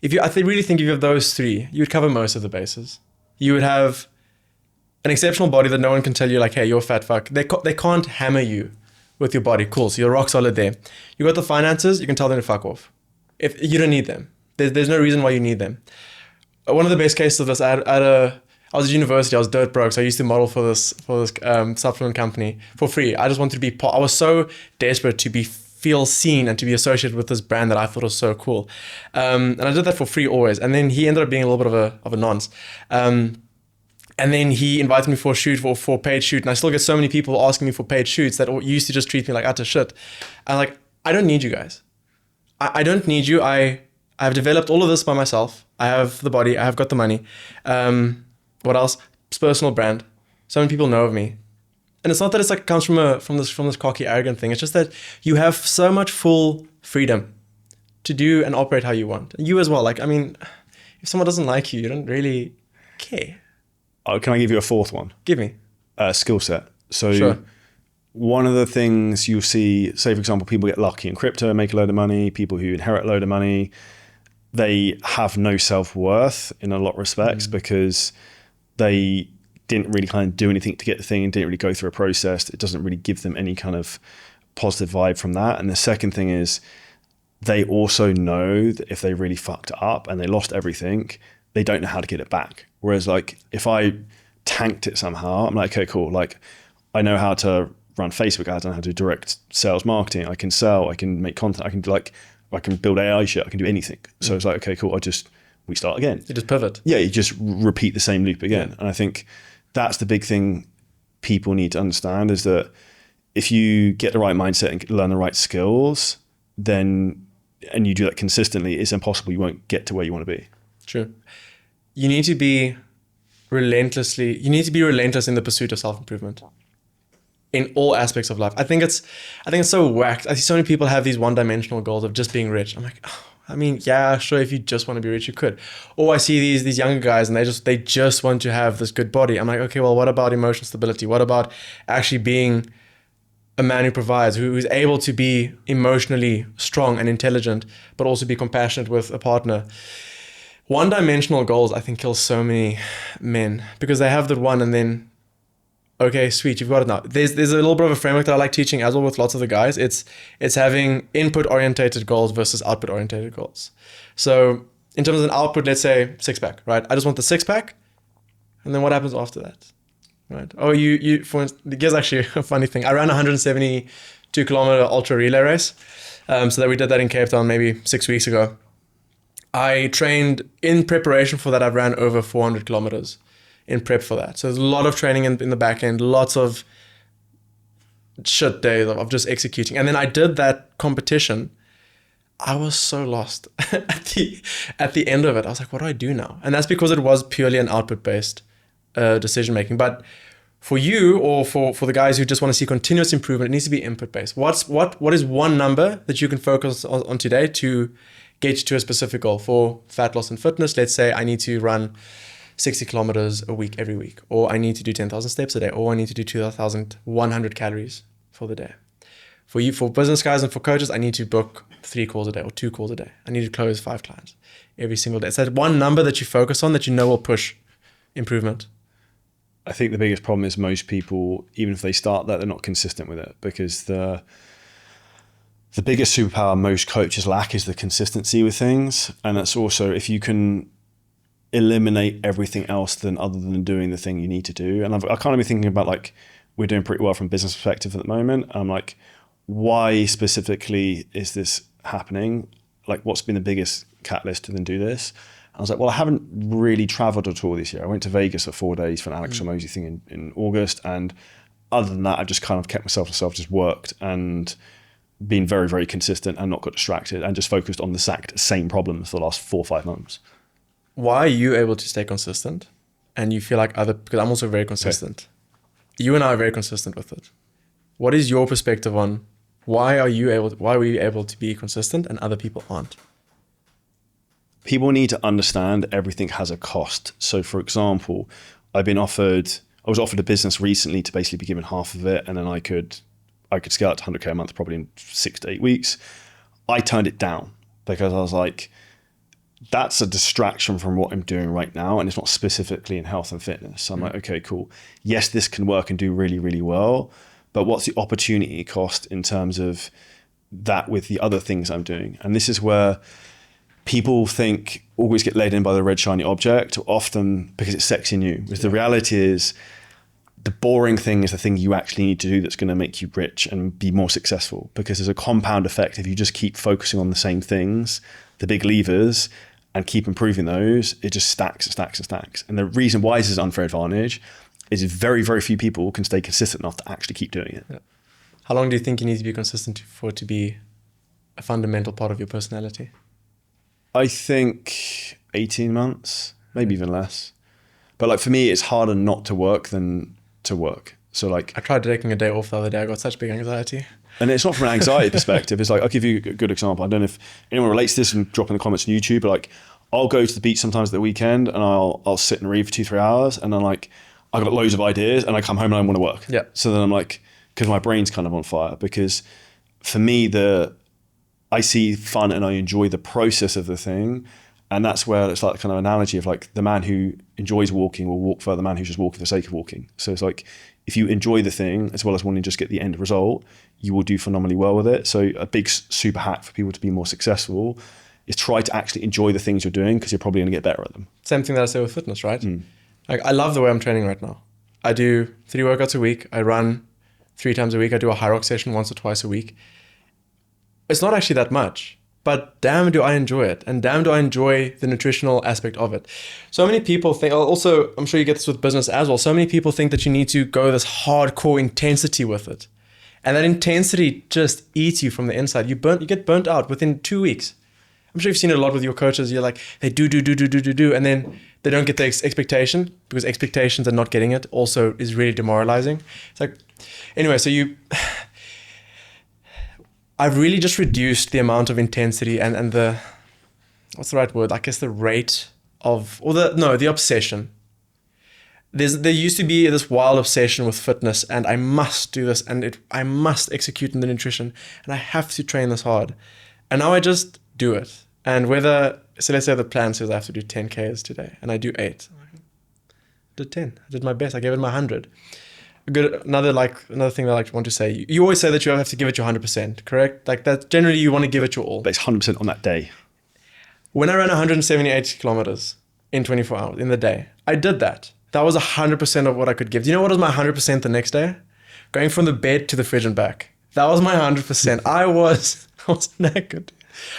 I really think if you have those three, you would cover most of the bases. You would have an exceptional body that no one can tell you like, hey, you're a fat fuck. They can't hammer you with your body. Cool, so you're rock solid there. You got the finances, you can tell them to fuck off. If you don't need them. There's no reason why you need them. One of the best cases of this, I was at university, I was dirt broke, so I used to model for this supplement company for free. I just wanted to be I was so desperate to feel seen and to be associated with this brand that I thought was so cool. And I did that for free always. And then he ended up being a little bit of a nonce. And then he invited me for a shoot, for a paid shoot. And I still get so many people asking me for paid shoots that used to just treat me like utter shit. And like, I don't need you guys. I don't need you. I've developed all of this by myself. I have the body. I have got the money. What else? It's personal brand. So many people know of me. And it's not that it's like comes from this cocky, arrogant thing. It's just that you have so much full freedom to do and operate how you want. You as well. Like, I mean, if someone doesn't like you, you don't really care. Can I give you a fourth one? Give me. Skill set. So sure. One of the things you'll see, say for example, people get lucky in crypto, make a load of money, people who inherit a load of money, they have no self-worth in a lot of respects because they didn't really kind of do anything to get the thing and didn't really go through a process. It doesn't really give them any kind of positive vibe from that. And the second thing is they also know that if they really fucked up and they lost everything, they don't know how to get it back. Whereas like if I tanked it somehow, I'm like, okay, cool. Like I know how to run Facebook ads, I know how to do direct sales marketing. I can sell, I can make content. I can build AI shit. I can do anything. So it's like, okay, cool. We start again. You just pivot. Yeah. You just repeat the same loop again. Yeah. And I think that's the big thing people need to understand is that if you get the right mindset and learn the right skills, then, and you do that consistently, it's impossible. You won't get to where you want to be. True. You need to be relentless in the pursuit of self-improvement in all aspects of life. I think it's so whacked. I see so many people have these one-dimensional goals of just being rich. I'm like, oh, I mean, yeah, sure, if you just want to be rich, you could. Or I see these younger guys and they just want to have this good body. I'm like, okay, well, what about emotional stability? What about actually being a man who provides, who's able to be emotionally strong and intelligent, but also be compassionate with a partner? One-dimensional goals, I think, kill so many men because they have the one and then, okay, sweet, you've got it now. There's a little bit of a framework that I like teaching as well with lots of the guys. It's having input-orientated goals versus output-orientated goals. So in terms of an output, let's say six-pack, right? I just want the six-pack, and then what happens after that, right? Oh, you for instance, here's actually a funny thing. I ran a 172-kilometer ultra relay race. So that we did that in Cape Town maybe 6 weeks ago. I trained in preparation for that. I ran over 400 kilometers in prep for that. So there's a lot of training in the back end, lots of shit days of just executing. And then I did that competition I was so lost at the end of it. I was like, what do I do now? And that's because it was purely an output-based decision making. But for you, or for the guys who just want to see continuous improvement, it needs to be input-based. What is one number that you can focus on today to get you to a specific goal? For fat loss and fitness, let's say I need to run 60 kilometers a week every week, or I need to do 10,000 steps a day, or I need to do 2,100 calories for the day. For you, for business guys and for coaches, I need to book 3 calls a day or 2 calls a day. I need to close 5 clients every single day. It's that one number that you focus on that you know will push improvement. I think the biggest problem is most people, even if they start that, they're not consistent with it, because the biggest superpower most coaches lack is the consistency with things. And that's also, if you can eliminate everything else other than doing the thing you need to do. And I've kind of been thinking about, like, we're doing pretty well from a business perspective at the moment. I'm like, why specifically is this happening? Like, what's been the biggest catalyst to then do this? I was like, well, I haven't really traveled at all this year. I went to Vegas for 4 days for an Alex Hormozy thing in August. And other than that, I just kind of kept myself to myself, just worked and been very, very consistent and not got distracted and just focused on the exact same problems for the last 4 or 5 months. Why are you able to stay consistent? And you feel like because I'm also very consistent. Okay. You and I are very consistent with it. What is your perspective on why were you able to be consistent and other people aren't? People need to understand everything has a cost. So, for example, I was offered a business recently to basically be given half of it, and then I could scale it to 100K a month probably in 6 to 8 weeks. I turned it down because I was like, that's a distraction from what I'm doing right now, and it's not specifically in health and fitness. So I'm like, okay, cool. Yes, this can work and do really, really well, but what's the opportunity cost in terms of that with the other things I'm doing? And this is where people always get laid in by the red shiny object, often because it's sexy new. Because the reality is, the boring thing is the thing you actually need to do that's going to make you rich and be more successful. Because there's a compound effect. If you just keep focusing on the same things, the big levers, and keep improving those, it just stacks and stacks and stacks. And the reason why this is an unfair advantage is very, very few people can stay consistent enough to actually keep doing it. Yeah. How long do you think you need to be consistent for it to be a fundamental part of your personality? I think 18 months, maybe even less. But like for me, it's harder not to work than to work. So like, I tried taking a day off the other day. I got such big anxiety. And it's not from an anxiety perspective. It's like, I'll give you a good example. I don't know if anyone relates to this, and drop in the comments on YouTube, but like, I'll go to the beach sometimes at the weekend and I'll sit and read for 2-3 hours, and then like, I got loads of ideas and I come home and I want to work. Yeah. So then I'm like, because my brain's kind of on fire, because for me, I see fun and I enjoy the process of the thing. And that's where it's like kind of analogy of like, the man who enjoys walking will walk further, the man who's just walking for the sake of walking. So it's like, if you enjoy the thing as well as wanting to just get the end result, you will do phenomenally well with it. So a big super hack for people to be more successful is try to actually enjoy the things you're doing, because you're probably going to get better at them. Same thing that I say with fitness, right? Like, I love the way I'm training right now. I do 3 workouts a week. I run 3 times a week. I do a high rock session once or twice a week. It's not actually that much, but damn do I enjoy it. And damn do I enjoy the nutritional aspect of it. So many people think, also, I'm sure you get this with business as well. So many people think that you need to go this hardcore intensity with it. And that intensity just eats you from the inside. You get burnt out within 2 weeks. I'm sure you've seen it a lot with your coaches. You're like, they do, and then they don't get the expectation, because expectations and not getting it also is really demoralizing. It's like, anyway, so I've really just reduced the amount of intensity and the, what's the right word? I guess the rate of, the obsession. There used to be this wild obsession with fitness, and I must do this, and I must execute in the nutrition, and I have to train this hard. And now I just do it. And so let's say the plan says I have to do 10Ks today, and I do 8. I did 10. I did my best. I gave it my 100. Another thing that I want to say, you always say that you have to give it your 100%, correct? Like that, generally you want to give it your all. But it's 100% on that day. When I ran 178 kilometers in 24 hours in the day, I did that. That was 100% of what I could give. Do you know what was my 100% the next day? Going from the bed to the fridge and back. That was my 100%. I was knackered.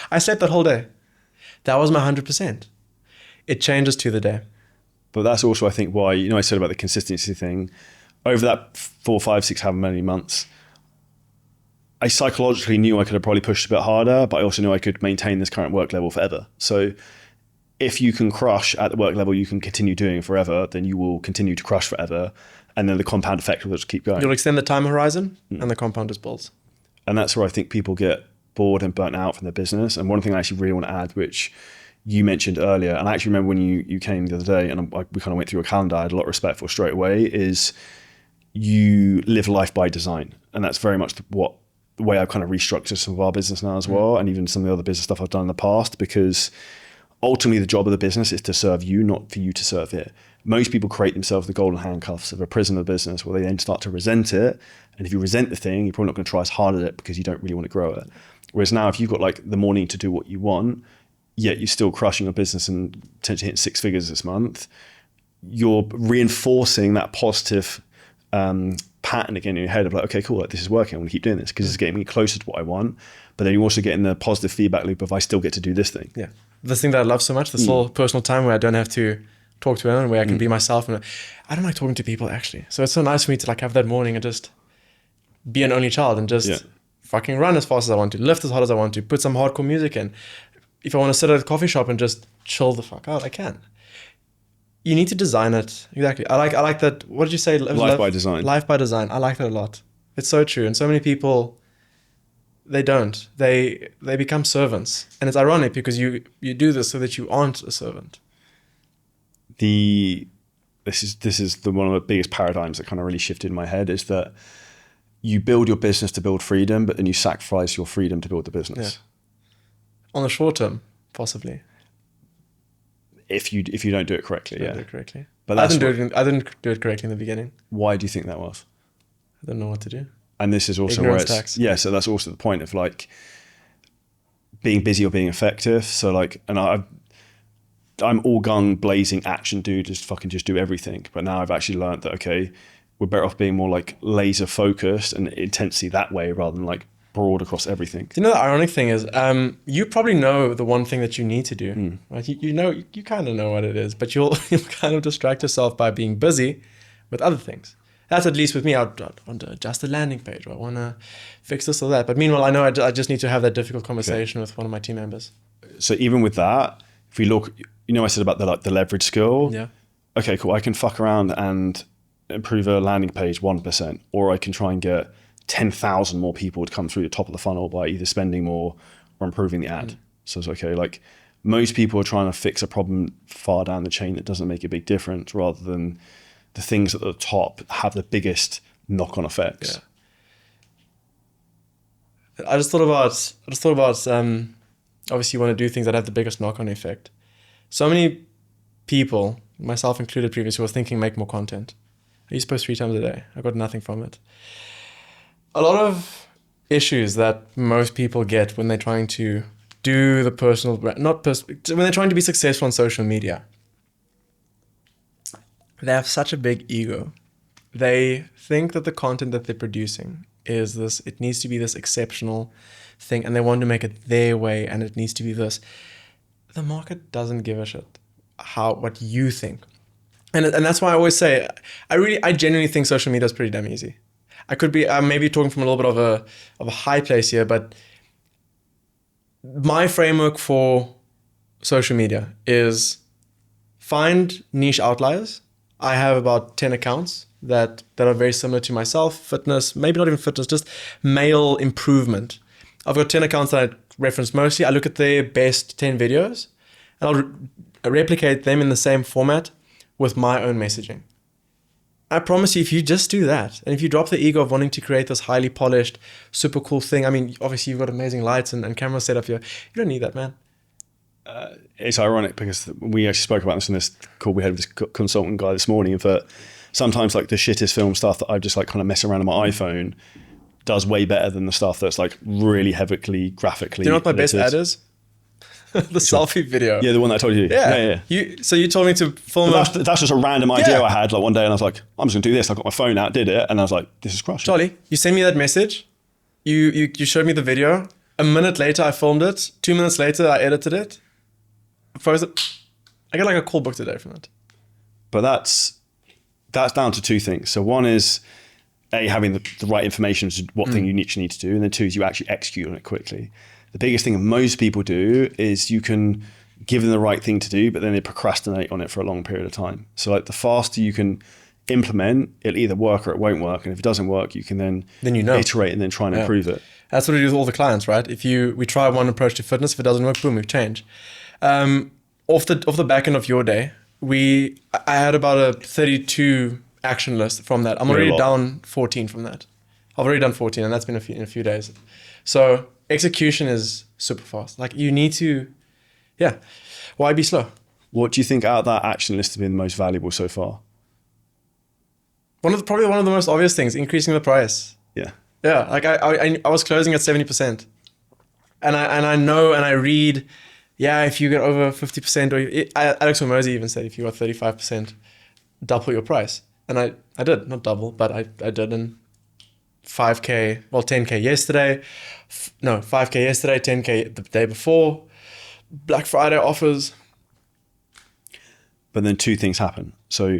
I slept that whole day. That was my 100%. It changes to the day. But that's also, I think, why, I said about the consistency thing. Over that 4, 5, 6, however many months, I psychologically knew I could have probably pushed a bit harder, but I also knew I could maintain this current work level forever. So if you can crush at the work level you can continue doing forever, then you will continue to crush forever. And then the compound effect will just keep going. You'll extend the time horizon and the compound just builds. And that's where I think people get bored and burnt out from their business. And one thing I actually really want to add, which you mentioned earlier, and I actually remember when you came the other day and we kind of went through a calendar I had a lot of respect for straight away, is you live life by design. And that's very much the way I've kind of restructured some of our business now as well, and even some of the other business stuff I've done in the past, because ultimately the job of the business is to serve you, not for you to serve it. Most people create themselves the golden handcuffs of a prison of business where they then start to resent it. And if you resent the thing, you're probably not going to try as hard at it because you don't really want to grow it. Whereas now, if you've got like the morning to do what you want, yet you're still crushing your business and potentially hitting 6 figures this month, you're reinforcing that positive pattern again in your head of like, okay, cool, like, this is working. I'm going to keep doing this because it's getting me closer to what I want. But then you're also getting the positive feedback loop of I still get to do this thing. Yeah. This thing that I love so much, this little personal time where I don't have to talk to anyone, where I can be myself. And I don't like talking to people actually. So it's so nice for me to like have that morning and just be an only child and just fucking run as fast as I want to, lift as hard as I want to, put some hardcore music in. If I want to sit at a coffee shop and just chill the fuck out, I can. You need to design it. Exactly. I like that. What did you say? Life by design. Life by design. I like that a lot. It's so true. And so many people, they don't. They become servants. And it's ironic because you do this so that you aren't a servant. This is one of the biggest paradigms that kind of really shifted in my head, is that you build your business to build freedom, but then you sacrifice your freedom to build the business. Yeah. On the short term, possibly. If you don't do it correctly, Do it correctly. But I didn't do it correctly in the beginning. Why do you think that was? I don't know what to do. And this is also Ignorance where tax. so that's also the point of like being busy or being effective. So like, and I'm all gun blazing action dude, just do everything. But now I've actually learned that, okay, we're better off being more like laser focused and intensity that way rather than like broad across everything. Do you know the ironic thing is, you probably know the one thing that you need to do. Right? You kind of know what it is, but you'll kind of distract yourself by being busy with other things. That's at least with me. I want to adjust the landing page, or I want to fix this or that. But meanwhile, I know I just need to have that difficult conversation with one of my team members. So even with that, if we look, I said about the leverage skill. Yeah. Okay, cool. I can fuck around and improve a landing page 1%, or I can try and get 10,000 more people to come through the top of the funnel by either spending more or improving the ad. So it's okay. Like most people are trying to fix a problem far down the chain that doesn't make a big difference, rather than the things at the top have the biggest knock-on effects. Yeah. I just thought about obviously you want to do things that have the biggest knock-on effect. So many people, myself included previously, was thinking make more content. I used to post 3 times a day. I got nothing from it. A lot of issues that most people get when they're trying to do the personal, when they're trying to be successful on social media, they have such a big ego. They think that the content that they're producing is this, it needs to be this exceptional thing, and they want to make it their way, and it needs to be this. The market doesn't give a shit what you think. And that's why I always say, I genuinely think social media is pretty damn easy. I could be, I'm maybe talking from a little bit of a high place here, but my framework for social media is find niche outliers. I have about 10 accounts that are very similar to myself. Fitness, maybe not even fitness, just male improvement. I've got 10 accounts that I reference mostly. I look at their best 10 videos and I'll replicate them in the same format with my own messaging. I promise you, if you just do that, and if you drop the ego of wanting to create this highly polished, super cool thing, I mean, obviously you've got amazing lights and camera set up here. You don't need that, man. It's ironic because we actually spoke about this in this call we had with this consultant guy this morning, that sometimes like the shittest film stuff that I just like kind of mess around on my iPhone does way better than the stuff that's like really heavily graphically. Do you know what my best ad is? The selfie video. Yeah, the one that I told you. Yeah. So you told me to film. That's just a random idea I had like one day, and I was like, I'm just gonna do this. I got my phone out, did it, and I was like, this is crushing. Charlie, you sent me that message. You showed me the video. A minute later, I filmed it. 2 minutes later, I edited it. Posted. I get like a call booked today from it. But that's down to 2 things. So one is having the right information to what thing you need to do, and then 2 is you actually execute on it quickly. The biggest thing most people do is you can give them the right thing to do, but then they procrastinate on it for a long period of time. So like the faster you can implement, it'll either work or it won't work. And if it doesn't work, you can then iterate and then try and improve it. That's what we do with all the clients, right? We try one approach to fitness, if it doesn't work, boom, we change. Off the back end of your day, I had about a 32 action list from that. I'm already down 14 from that. I've already done 14, and that's been in a few days. So execution is super fast. Like you need to, why be slow? What do you think out of that action list has been the most valuable so far? Probably one of the most obvious things, increasing the price. Yeah. Yeah, like I was closing at 70%. And I know and I read, if you get over 50%, or Alex Hormozi even said if you got 35%, double your price. And I did, not double, but I did in 5K, 10K yesterday. 5K yesterday, 10K the day before. Black Friday offers. But then 2 things happen. So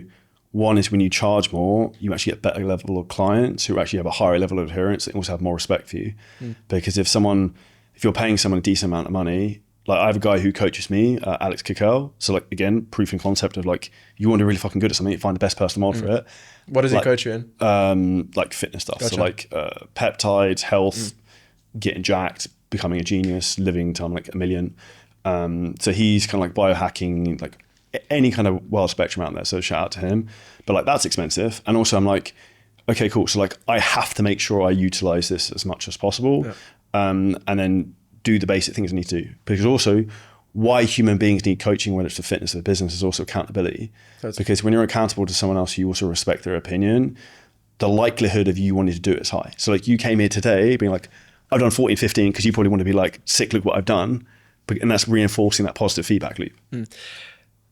one is when you charge more, you actually get better level of clients who actually have a higher level of adherence. They also have more respect for you. Because if you're paying someone a decent amount of money, like I have a guy who coaches me, Alex Kikel. So like, again, proof and concept of like, you want to be really fucking good at something, you find the best person to mold for it. What does he coach you in? Like fitness stuff. Gotcha. So like peptides, health, getting jacked, becoming a genius, living to like 1 million. So he's kind of like biohacking, like any kind of wild spectrum out there. So shout out to him. But like that's expensive. And also I'm like, okay, cool. So like I have to make sure I utilize this as much as possible. And then do the basic things I need to do. Because also why human beings need coaching, whether it's for fitness or business, is also accountability. Because when you're accountable to someone else, you also respect their opinion. The likelihood of you wanting to do it is high. So like you came here today being like, I've done 14, 15, because you probably want to be like, sick, look what I've done. And that's reinforcing that positive feedback loop.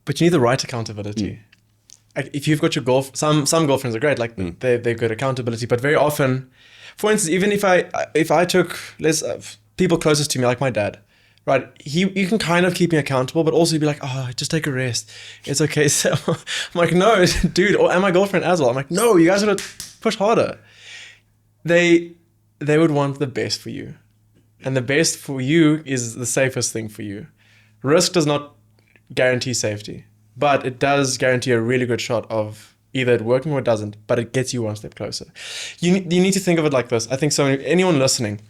But you need the right accountability. Like if you've got your some girlfriends are great, like they're good accountability, but very often, for instance, even if I took people closest to me, like my dad, right? You can kind of keep me accountable, but also be like, oh, just take a rest. It's okay. So I'm like, no, dude, and my girlfriend as well. I'm like, no, you guys gotta push harder. They would want the best for you. And the best for you is the safest thing for you. Risk does not guarantee safety, but it does guarantee a really good shot of either it working or it doesn't, but it gets you one step closer. You need to think of it like this. I think anyone listening,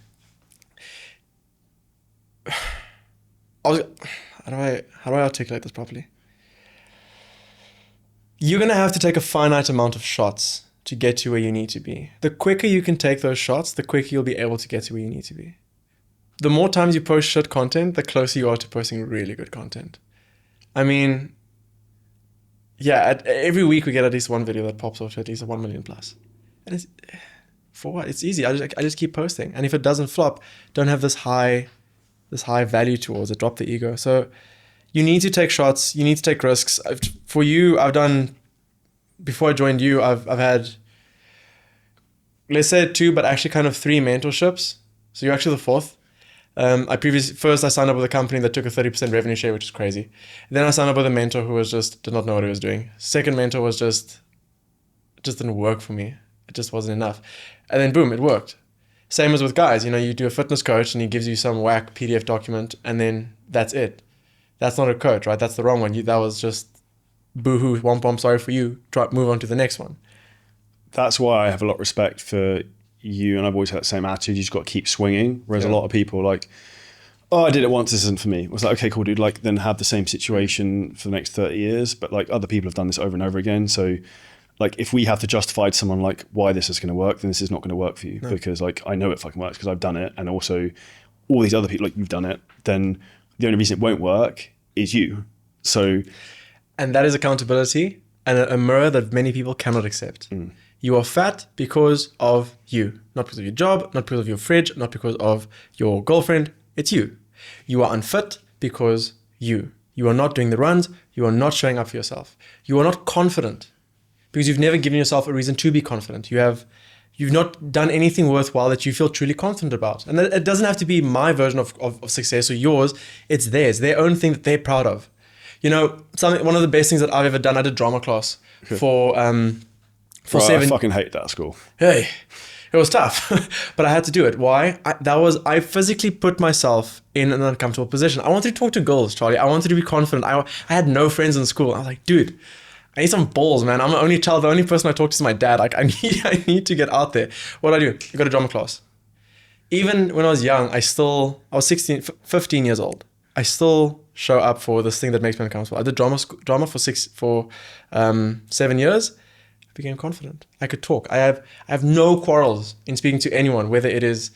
how do I articulate this properly? You're going to have to take a finite amount of shots to get to where you need to be. The quicker you can take those shots, the quicker you'll be able to get to where you need to be. The more times you post shit content, the closer you are to posting really good content. I mean, every week we get at least one video that pops off to at least 1 million plus. And it's, for what? It's easy. I just keep posting. And if it doesn't flop, don't have this high value towards it, drop the ego. So you need to take shots, you need to take risks. For you, I've done, before I joined you, I've had, let's say 2, but actually kind of 3 mentorships. So you're actually the 4th. First I signed up with a company that took a 30% revenue share, which is crazy. Then I signed up with a mentor who did not know what he was doing. Second mentor was it just didn't work for me. It just wasn't enough. And then boom, it worked. Same as with guys, you do a fitness coach and he gives you some whack PDF document and then that's it. That's not a coach, right? That's the wrong one. That was just boo-hoo, womp-womp, sorry for you. Move on to the next one. That's why I have a lot of respect for you, and I've always had the same attitude. You just got to keep swinging. Whereas a lot of people like, oh, I did it once, this isn't for me. I was like, okay, cool, dude. Like, then have the same situation for the next 30 years. But like other people have done this over and over again. So like if we have to justify to someone like why this is going to work, then this is not going to work for you. No. Because like I know it fucking works because I've done it. And also all these other people, like you've done it. Then the only reason it won't work is you. So. And that is accountability and a mirror that many people cannot accept. You are fat because of you, not because of your job, not because of your fridge, not because of your girlfriend. It's you. You are unfit because you are not doing the runs. You are not showing up for yourself. You are not confident because you've never given yourself a reason to be confident. You've not done anything worthwhile that you feel truly confident about. And it doesn't have to be my version of success or yours. It's theirs, their own thing that they're proud of. One of the best things that I've ever done, I did drama class for for Bro, 7. I fucking hate that school. Hey, it was tough, but I had to do it. Why? I physically put myself in an uncomfortable position. I wanted to talk to girls, Charlie. I wanted to be confident. I had no friends in school. I was like, dude, I need some balls, man. I'm the only child. The only person I talk to is my dad. Like, I need to get out there. What do? I go to drama class. Even when I was young, I was 15 years old. I still show up for this thing that makes me uncomfortable. I did drama for 7 years. I became confident. I could talk. I have no quarrels in speaking to anyone, whether it is,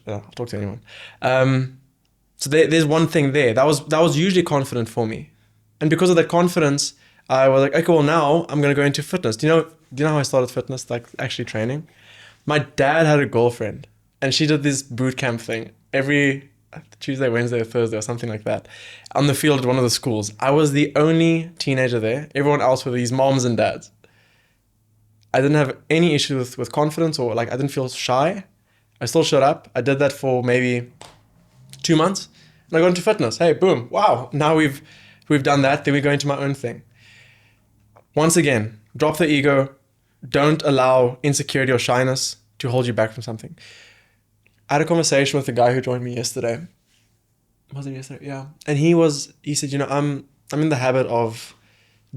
I'll talk to anyone. So there's one thing there. That was usually confident for me. And because of that confidence, I was like, okay, well now I'm going to go into fitness. Do you know how I started fitness, like actually training? My dad had a girlfriend and she did this boot camp thing every Tuesday, Wednesday, or Thursday or something like that on the field at one of the schools. I was the only teenager there. Everyone else were these moms and dads. I didn't have any issue with confidence, or like I didn't feel shy. I still showed up. I did that for maybe 2 months and I got into fitness. Hey, boom. Wow. Now we've done that. Then we go into my own thing. Once again, drop the ego. Don't allow insecurity or shyness to hold you back from something. I had a conversation with a guy who joined me yesterday. Was it yesterday? Yeah. And he said, I'm in the habit of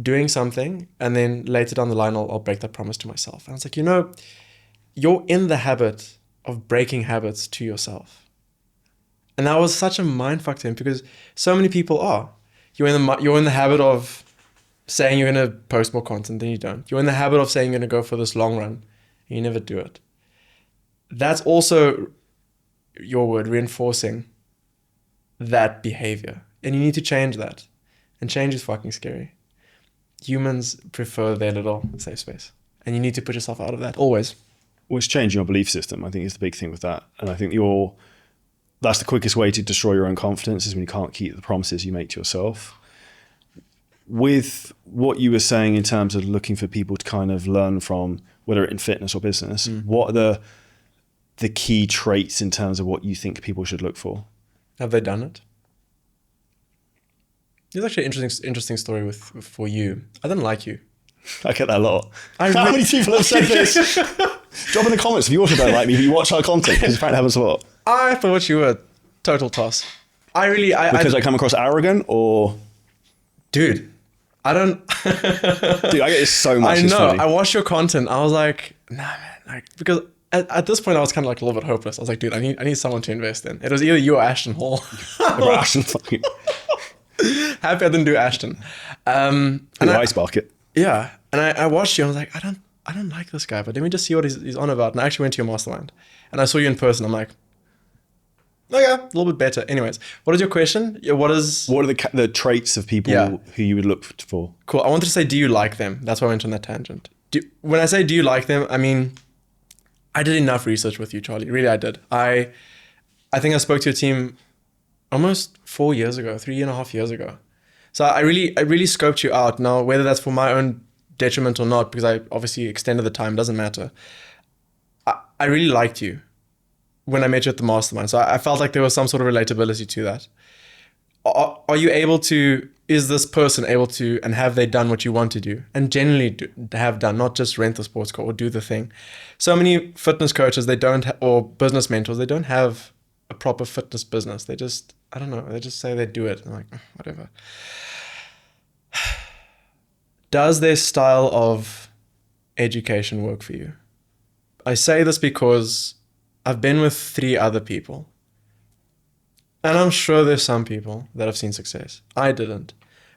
doing something and then later down the line I'll break that promise to myself. And I was like, you're in the habit of breaking habits to yourself. And that was such a mindfuck to him, because so many people are. You're in the habit of saying you're going to post more content, then you don't. You're in the habit of saying you're going to go for this long run, and you never do it. That's also your word, reinforcing that behavior. And you need to change that. And change is fucking scary. Humans prefer their little safe space. And you need to put yourself out of that, always. Well, it's changing your belief system, I think, is the big thing with that. And I think that's the quickest way to destroy your own confidence, is when you can't keep the promises you make to yourself. With what you were saying in terms of looking for people to kind of learn from, whether in fitness or business, what are the key traits in terms of what you think people should look for? Have they done it? There's actually an interesting story for you. I didn't like you. I get that a lot. How many people have said this? Drop in the comments if you also don't like me, but you watch our content, because apparently happens a lot. I thought you were a total toss. Because I come across arrogant, or... Dude, I don't... Dude, I get this so much. I know. Funny. I watched your content. I was like, nah, man. Because at this point, I was kind of like a little bit hopeless. I was like, dude, I need someone to invest in. It was either you or Ashton Hall. Ashton, fucking... Happy I didn't do Ashton. And ice bucket. Yeah. And I watched you and I was like, I don't like this guy, but let me just see what he's on about. And I actually went to your mastermind and I saw you in person. I'm like, okay, a little bit better. Anyways, what is your question? What are the traits of people who you would look for? Cool. I wanted to say, do you like them? That's why I went on that tangent. When I say, do you like them? I mean, I did enough research with you, Charlie. Really, I did. I think I spoke to your team almost 4 years ago, 3.5 years ago. So I really scoped you out. Now, whether that's for my own detriment or not, because I obviously extended the time, doesn't matter. I really liked you when I met you at the mastermind. So I felt like there was some sort of relatability to that. Are you able to, is this person able to, and have they done what you want to do? And generally have done, not just rent the sports car or do the thing. So many fitness coaches, or business mentors, they don't have a proper fitness business. They just, I don't know, they just say they do it. I'm like, whatever. Does their style of education work for you? I say this because I've been with 3 other people. And I'm sure there's some people that have seen success. I didn't.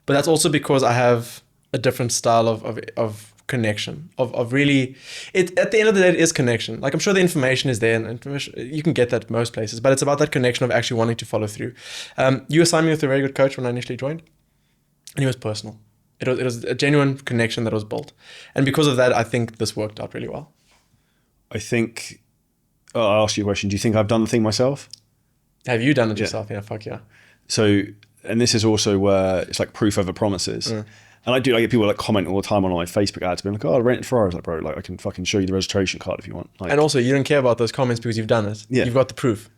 But that's also because I have a different style of connection, of really, at the end of the day, it is connection. Like, I'm sure the information is there, and information, you can get that most places, but it's about that connection of actually wanting to follow through. You assigned me with a very good coach when I initially joined, and he was personal. It was a genuine connection that was built. And because of that, I think this worked out really well. I think, I'll ask you a question. Do you think I've done the thing myself? Have you done it yourself? Yeah, fuck yeah. So, and this is also where it's like proof over promises. And I get people like comment all the time on my Facebook ads, being like, "Oh, I rented Ferraris." Like, bro, like I can fucking show you the registration card if you want. Like, and also, you don't care about those comments because you've done it. Yeah. You've got the proof.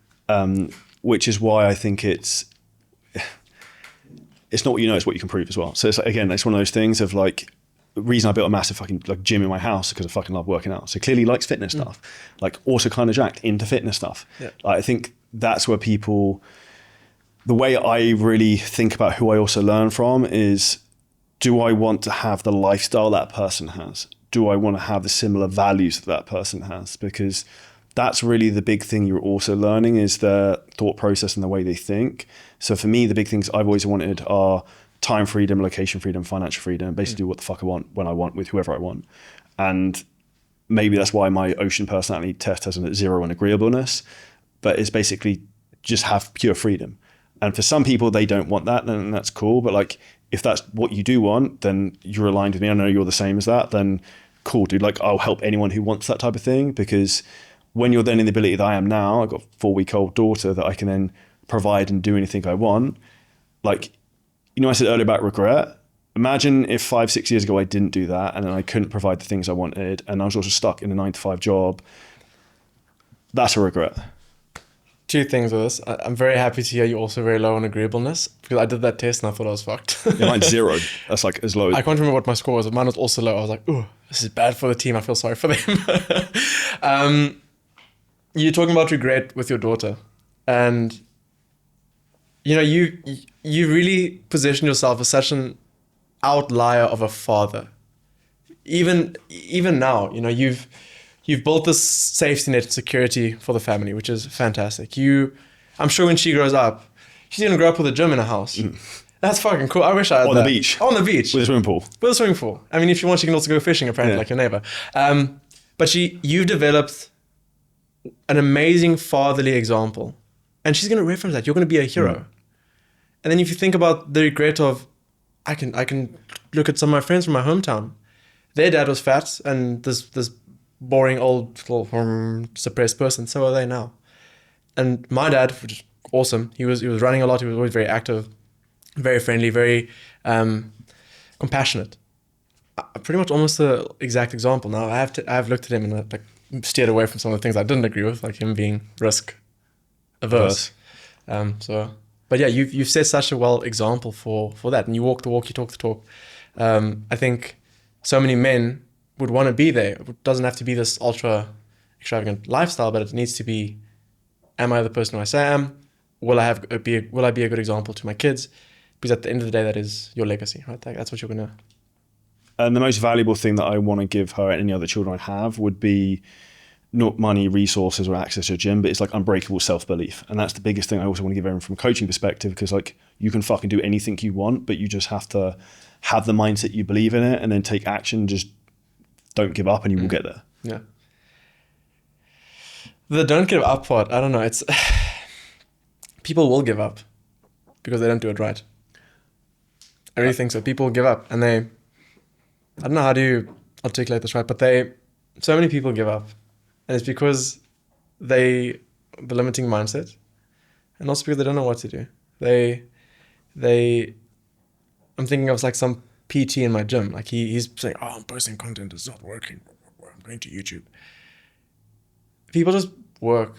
Which is why I think it's not what you know, it's what you can prove as well. So it's like, again, it's one of those things of like, the reason I built a massive fucking like gym in my house because I fucking love working out. So clearly he likes fitness stuff, like also kind of jacked into fitness stuff. Yeah. Like, I think that's where people, the way I really think about who I also learn from is, do I want to have the lifestyle that person has? Do I want to have the similar values that person has? Because that's really the big thing you're also learning, is their thought process and the way they think. So for me, the big things I've always wanted are time freedom, location freedom, financial freedom, basically do what the fuck I want, when I want, with whoever I want. And maybe that's why my ocean personality test has a 0 on agreeableness, but it's basically just have pure freedom. And for some people, they don't want that, and that's cool. But like, if that's what you do want, then you're aligned with me. I know you're the same as that. Then cool, dude. Like, I'll help anyone who wants that type of thing, because when you're then in the ability that I am now, I've got a 4-week-old daughter that I can then provide and do anything I want. Like, you know, I said earlier about regret. Imagine if 5-6 years ago I didn't do that, and then I couldn't provide the things I wanted, and I was also stuck in a 9-to-5 job. That's a regret. 2 things with this. I'm very happy to hear you're also very low on agreeableness, because I did that test and I thought I was fucked. Yeah, mine's 0. That's like as low as... I can't remember what my score was, but mine was also low. I was like, oh, this is bad for the team. I feel sorry for them. You're talking about regret with your daughter, and you know, you really position yourself as such an outlier of a father. Even now, you know, you've built this safety net security for the family, which is fantastic. I'm sure when she grows up, she's gonna grow up with a gym in a house. That's fucking cool. I wish I had on that. the beach. On the beach. With a swimming pool. With a swimming pool. I mean, if she wants, she can also go fishing, apparently, like your neighbor. But you've developed an amazing fatherly example, and she's gonna reference that. You're gonna be a hero. And then if you think about the regret of, I can look at some of my friends from my hometown. Their dad was fat and this boring old little suppressed person. So are they now. And my dad, which is awesome. He was running a lot. He was always very active, very friendly, very compassionate. Pretty much almost the exact example. Now I have looked at him and like steered away from some of the things I didn't agree with, like him being risk averse. But yeah, you've set such a well example for that, and you walk the walk, you talk the talk. I think so many men would want to be there. It doesn't have to be this ultra extravagant lifestyle, but it needs to be: am I the person who I say I am? Will I be a good example to my kids? Because at the end of the day, that is your legacy, right? That's what you're gonna. And the most valuable thing that I want to give her and any other children I have would be not money, resources, or access to a gym, but it's like unbreakable self-belief. And that's the biggest thing I also want to give everyone from a coaching perspective, because like, you can fucking do anything you want, but you just have to have the mindset you believe in it, and then take action. Just don't give up, and you will get there. Yeah. The don't give up part, I don't know. It's people will give up because they don't do it right. I really think so. People give up, and I don't know how to articulate this right, but so many people give up. And it's because the limiting mindset, and also because they don't know what to do. I'm thinking of like some PT in my gym. Like he's saying, oh, I'm posting content, it's not working. I'm going to YouTube. People just work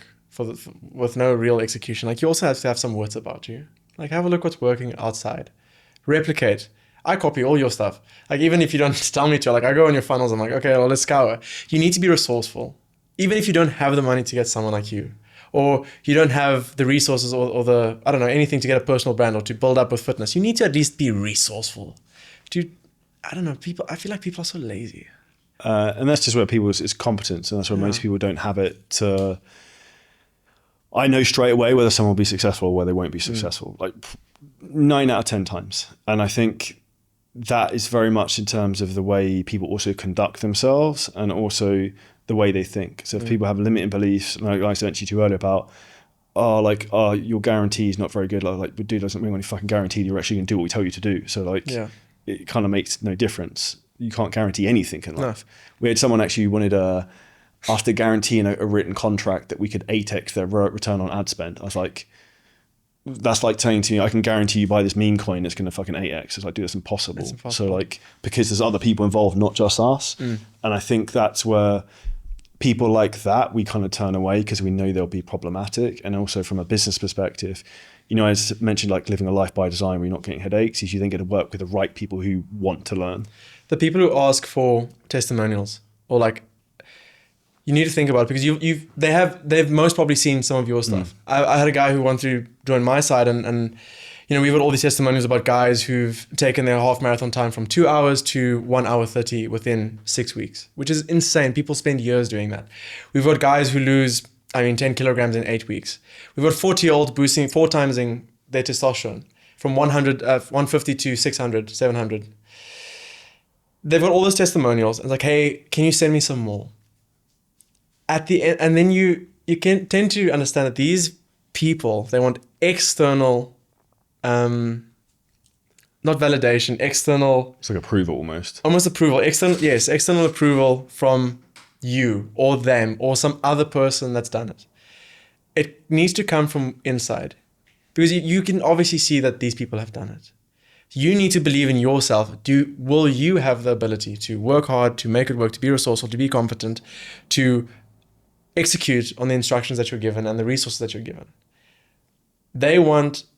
with no real execution. Like, you also have to have some wits about you. Like, have a look what's working outside. Replicate. I copy all your stuff. Like, even if you don't tell me to, like, I go on your funnels, I'm like, okay, well, let's scour. You need to be resourceful. Even if you don't have the money to get someone like you, or you don't have the resources or the, I don't know, anything to get a personal brand or to build up with fitness, you need to at least be resourceful. I don't know, I feel like people are so lazy. And that's just where it's competence, and that's where most people don't have it. I know straight away whether someone will be successful or whether they won't be successful, like 9 out of 10 times. And I think that is very much in terms of the way people also conduct themselves and also the way they think. So if people have limiting beliefs, like I mentioned to you earlier about, your guarantee is not very good. Like, dude, doesn't mean when you fucking guaranteed you're actually going to do what we tell you to do. So like, it kind of makes no difference. You can't guarantee anything in life. No. We had someone actually wanted us to guarantee in a written contract that we could 8x their return on ad spend. I was like, that's like saying to me, I can guarantee you buy this meme coin that's going to fucking 8x. It's like, dude, that's impossible. So like, because there's other people involved, not just us. And I think that's where people like that, we kind of turn away because we know they'll be problematic. And also from a business perspective, as mentioned, like living a life by design where you're not getting headaches, is you then get to work with the right people who want to learn. The people who ask for testimonials, or like, you need to think about it, because they've most probably seen some of your stuff. I had a guy who wanted to join my side, and we've got all these testimonials about guys who've taken their half marathon time from 2 hours to 1 hour 30 within 6 weeks, which is insane. People spend years doing that. We've got guys who lose 10 kilograms in 8 weeks. We've got 40-year-olds boosting 4 times their testosterone from 150 to 600, 700. They've got all those testimonials. And it's like, hey, can you send me some more? At the end, and then you can tend to understand that these people, they want external, not validation, external. It's like approval almost. Almost approval. External approval from you or them or some other person that's done it. It needs to come from inside, because you can obviously see that these people have done it. You need to believe in yourself. Will you have the ability to work hard, to make it work, to be resourceful, to be competent, to execute on the instructions that you're given and the resources that you're given?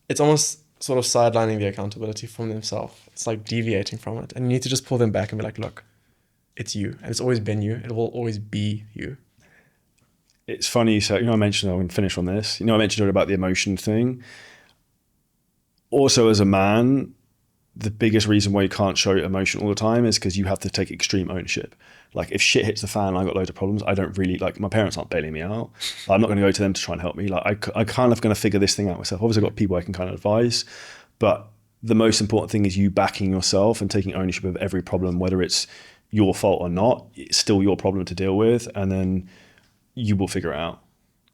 It's almost sort of sidelining the accountability from themselves. It's like deviating from it. And you need to just pull them back and be like, look, it's you. And it's always been you. It will always be you. It's funny. So, I mentioned, I'm going to finish on this. I mentioned earlier about the emotion thing. Also, as a man, the biggest reason why you can't show emotion all the time is because you have to take extreme ownership. Like if shit hits the fan and I got loads of problems, I don't really, like, my parents aren't bailing me out. I'm not going to go to them to try and help me. Like I kind of going to figure this thing out myself. Obviously I've got people I can kind of advise, but the most important thing is you backing yourself and taking ownership of every problem, whether it's your fault or not. It's still your problem to deal with, and then you will figure it out.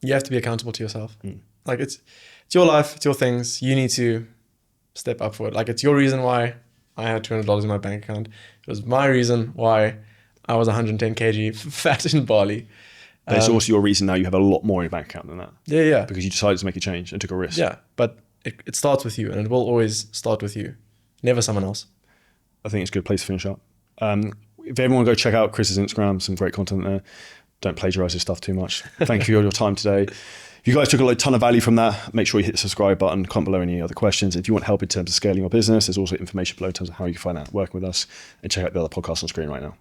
You have to be accountable to yourself. Like it's your life, it's your things. You need to step up for it. Like it's your reason why I had $200 in my bank account. It was my reason why I was 110 kg fat in Bali. But it's also your reason now you have a lot more in your bank account than that. Yeah. Because you decided to make a change and took a risk. Yeah, but it starts with you, and it will always start with you, never someone else. I think it's a good place to finish up. If everyone go check out Chris's Instagram, some great content there. Don't plagiarize his stuff too much. Thank you for your time today. If you guys took a ton of value from that, make sure you hit the subscribe button, comment below any other questions. If you want help in terms of scaling your business, there's also information below in terms of how you can find out working with us, and check out the other podcasts on screen right now.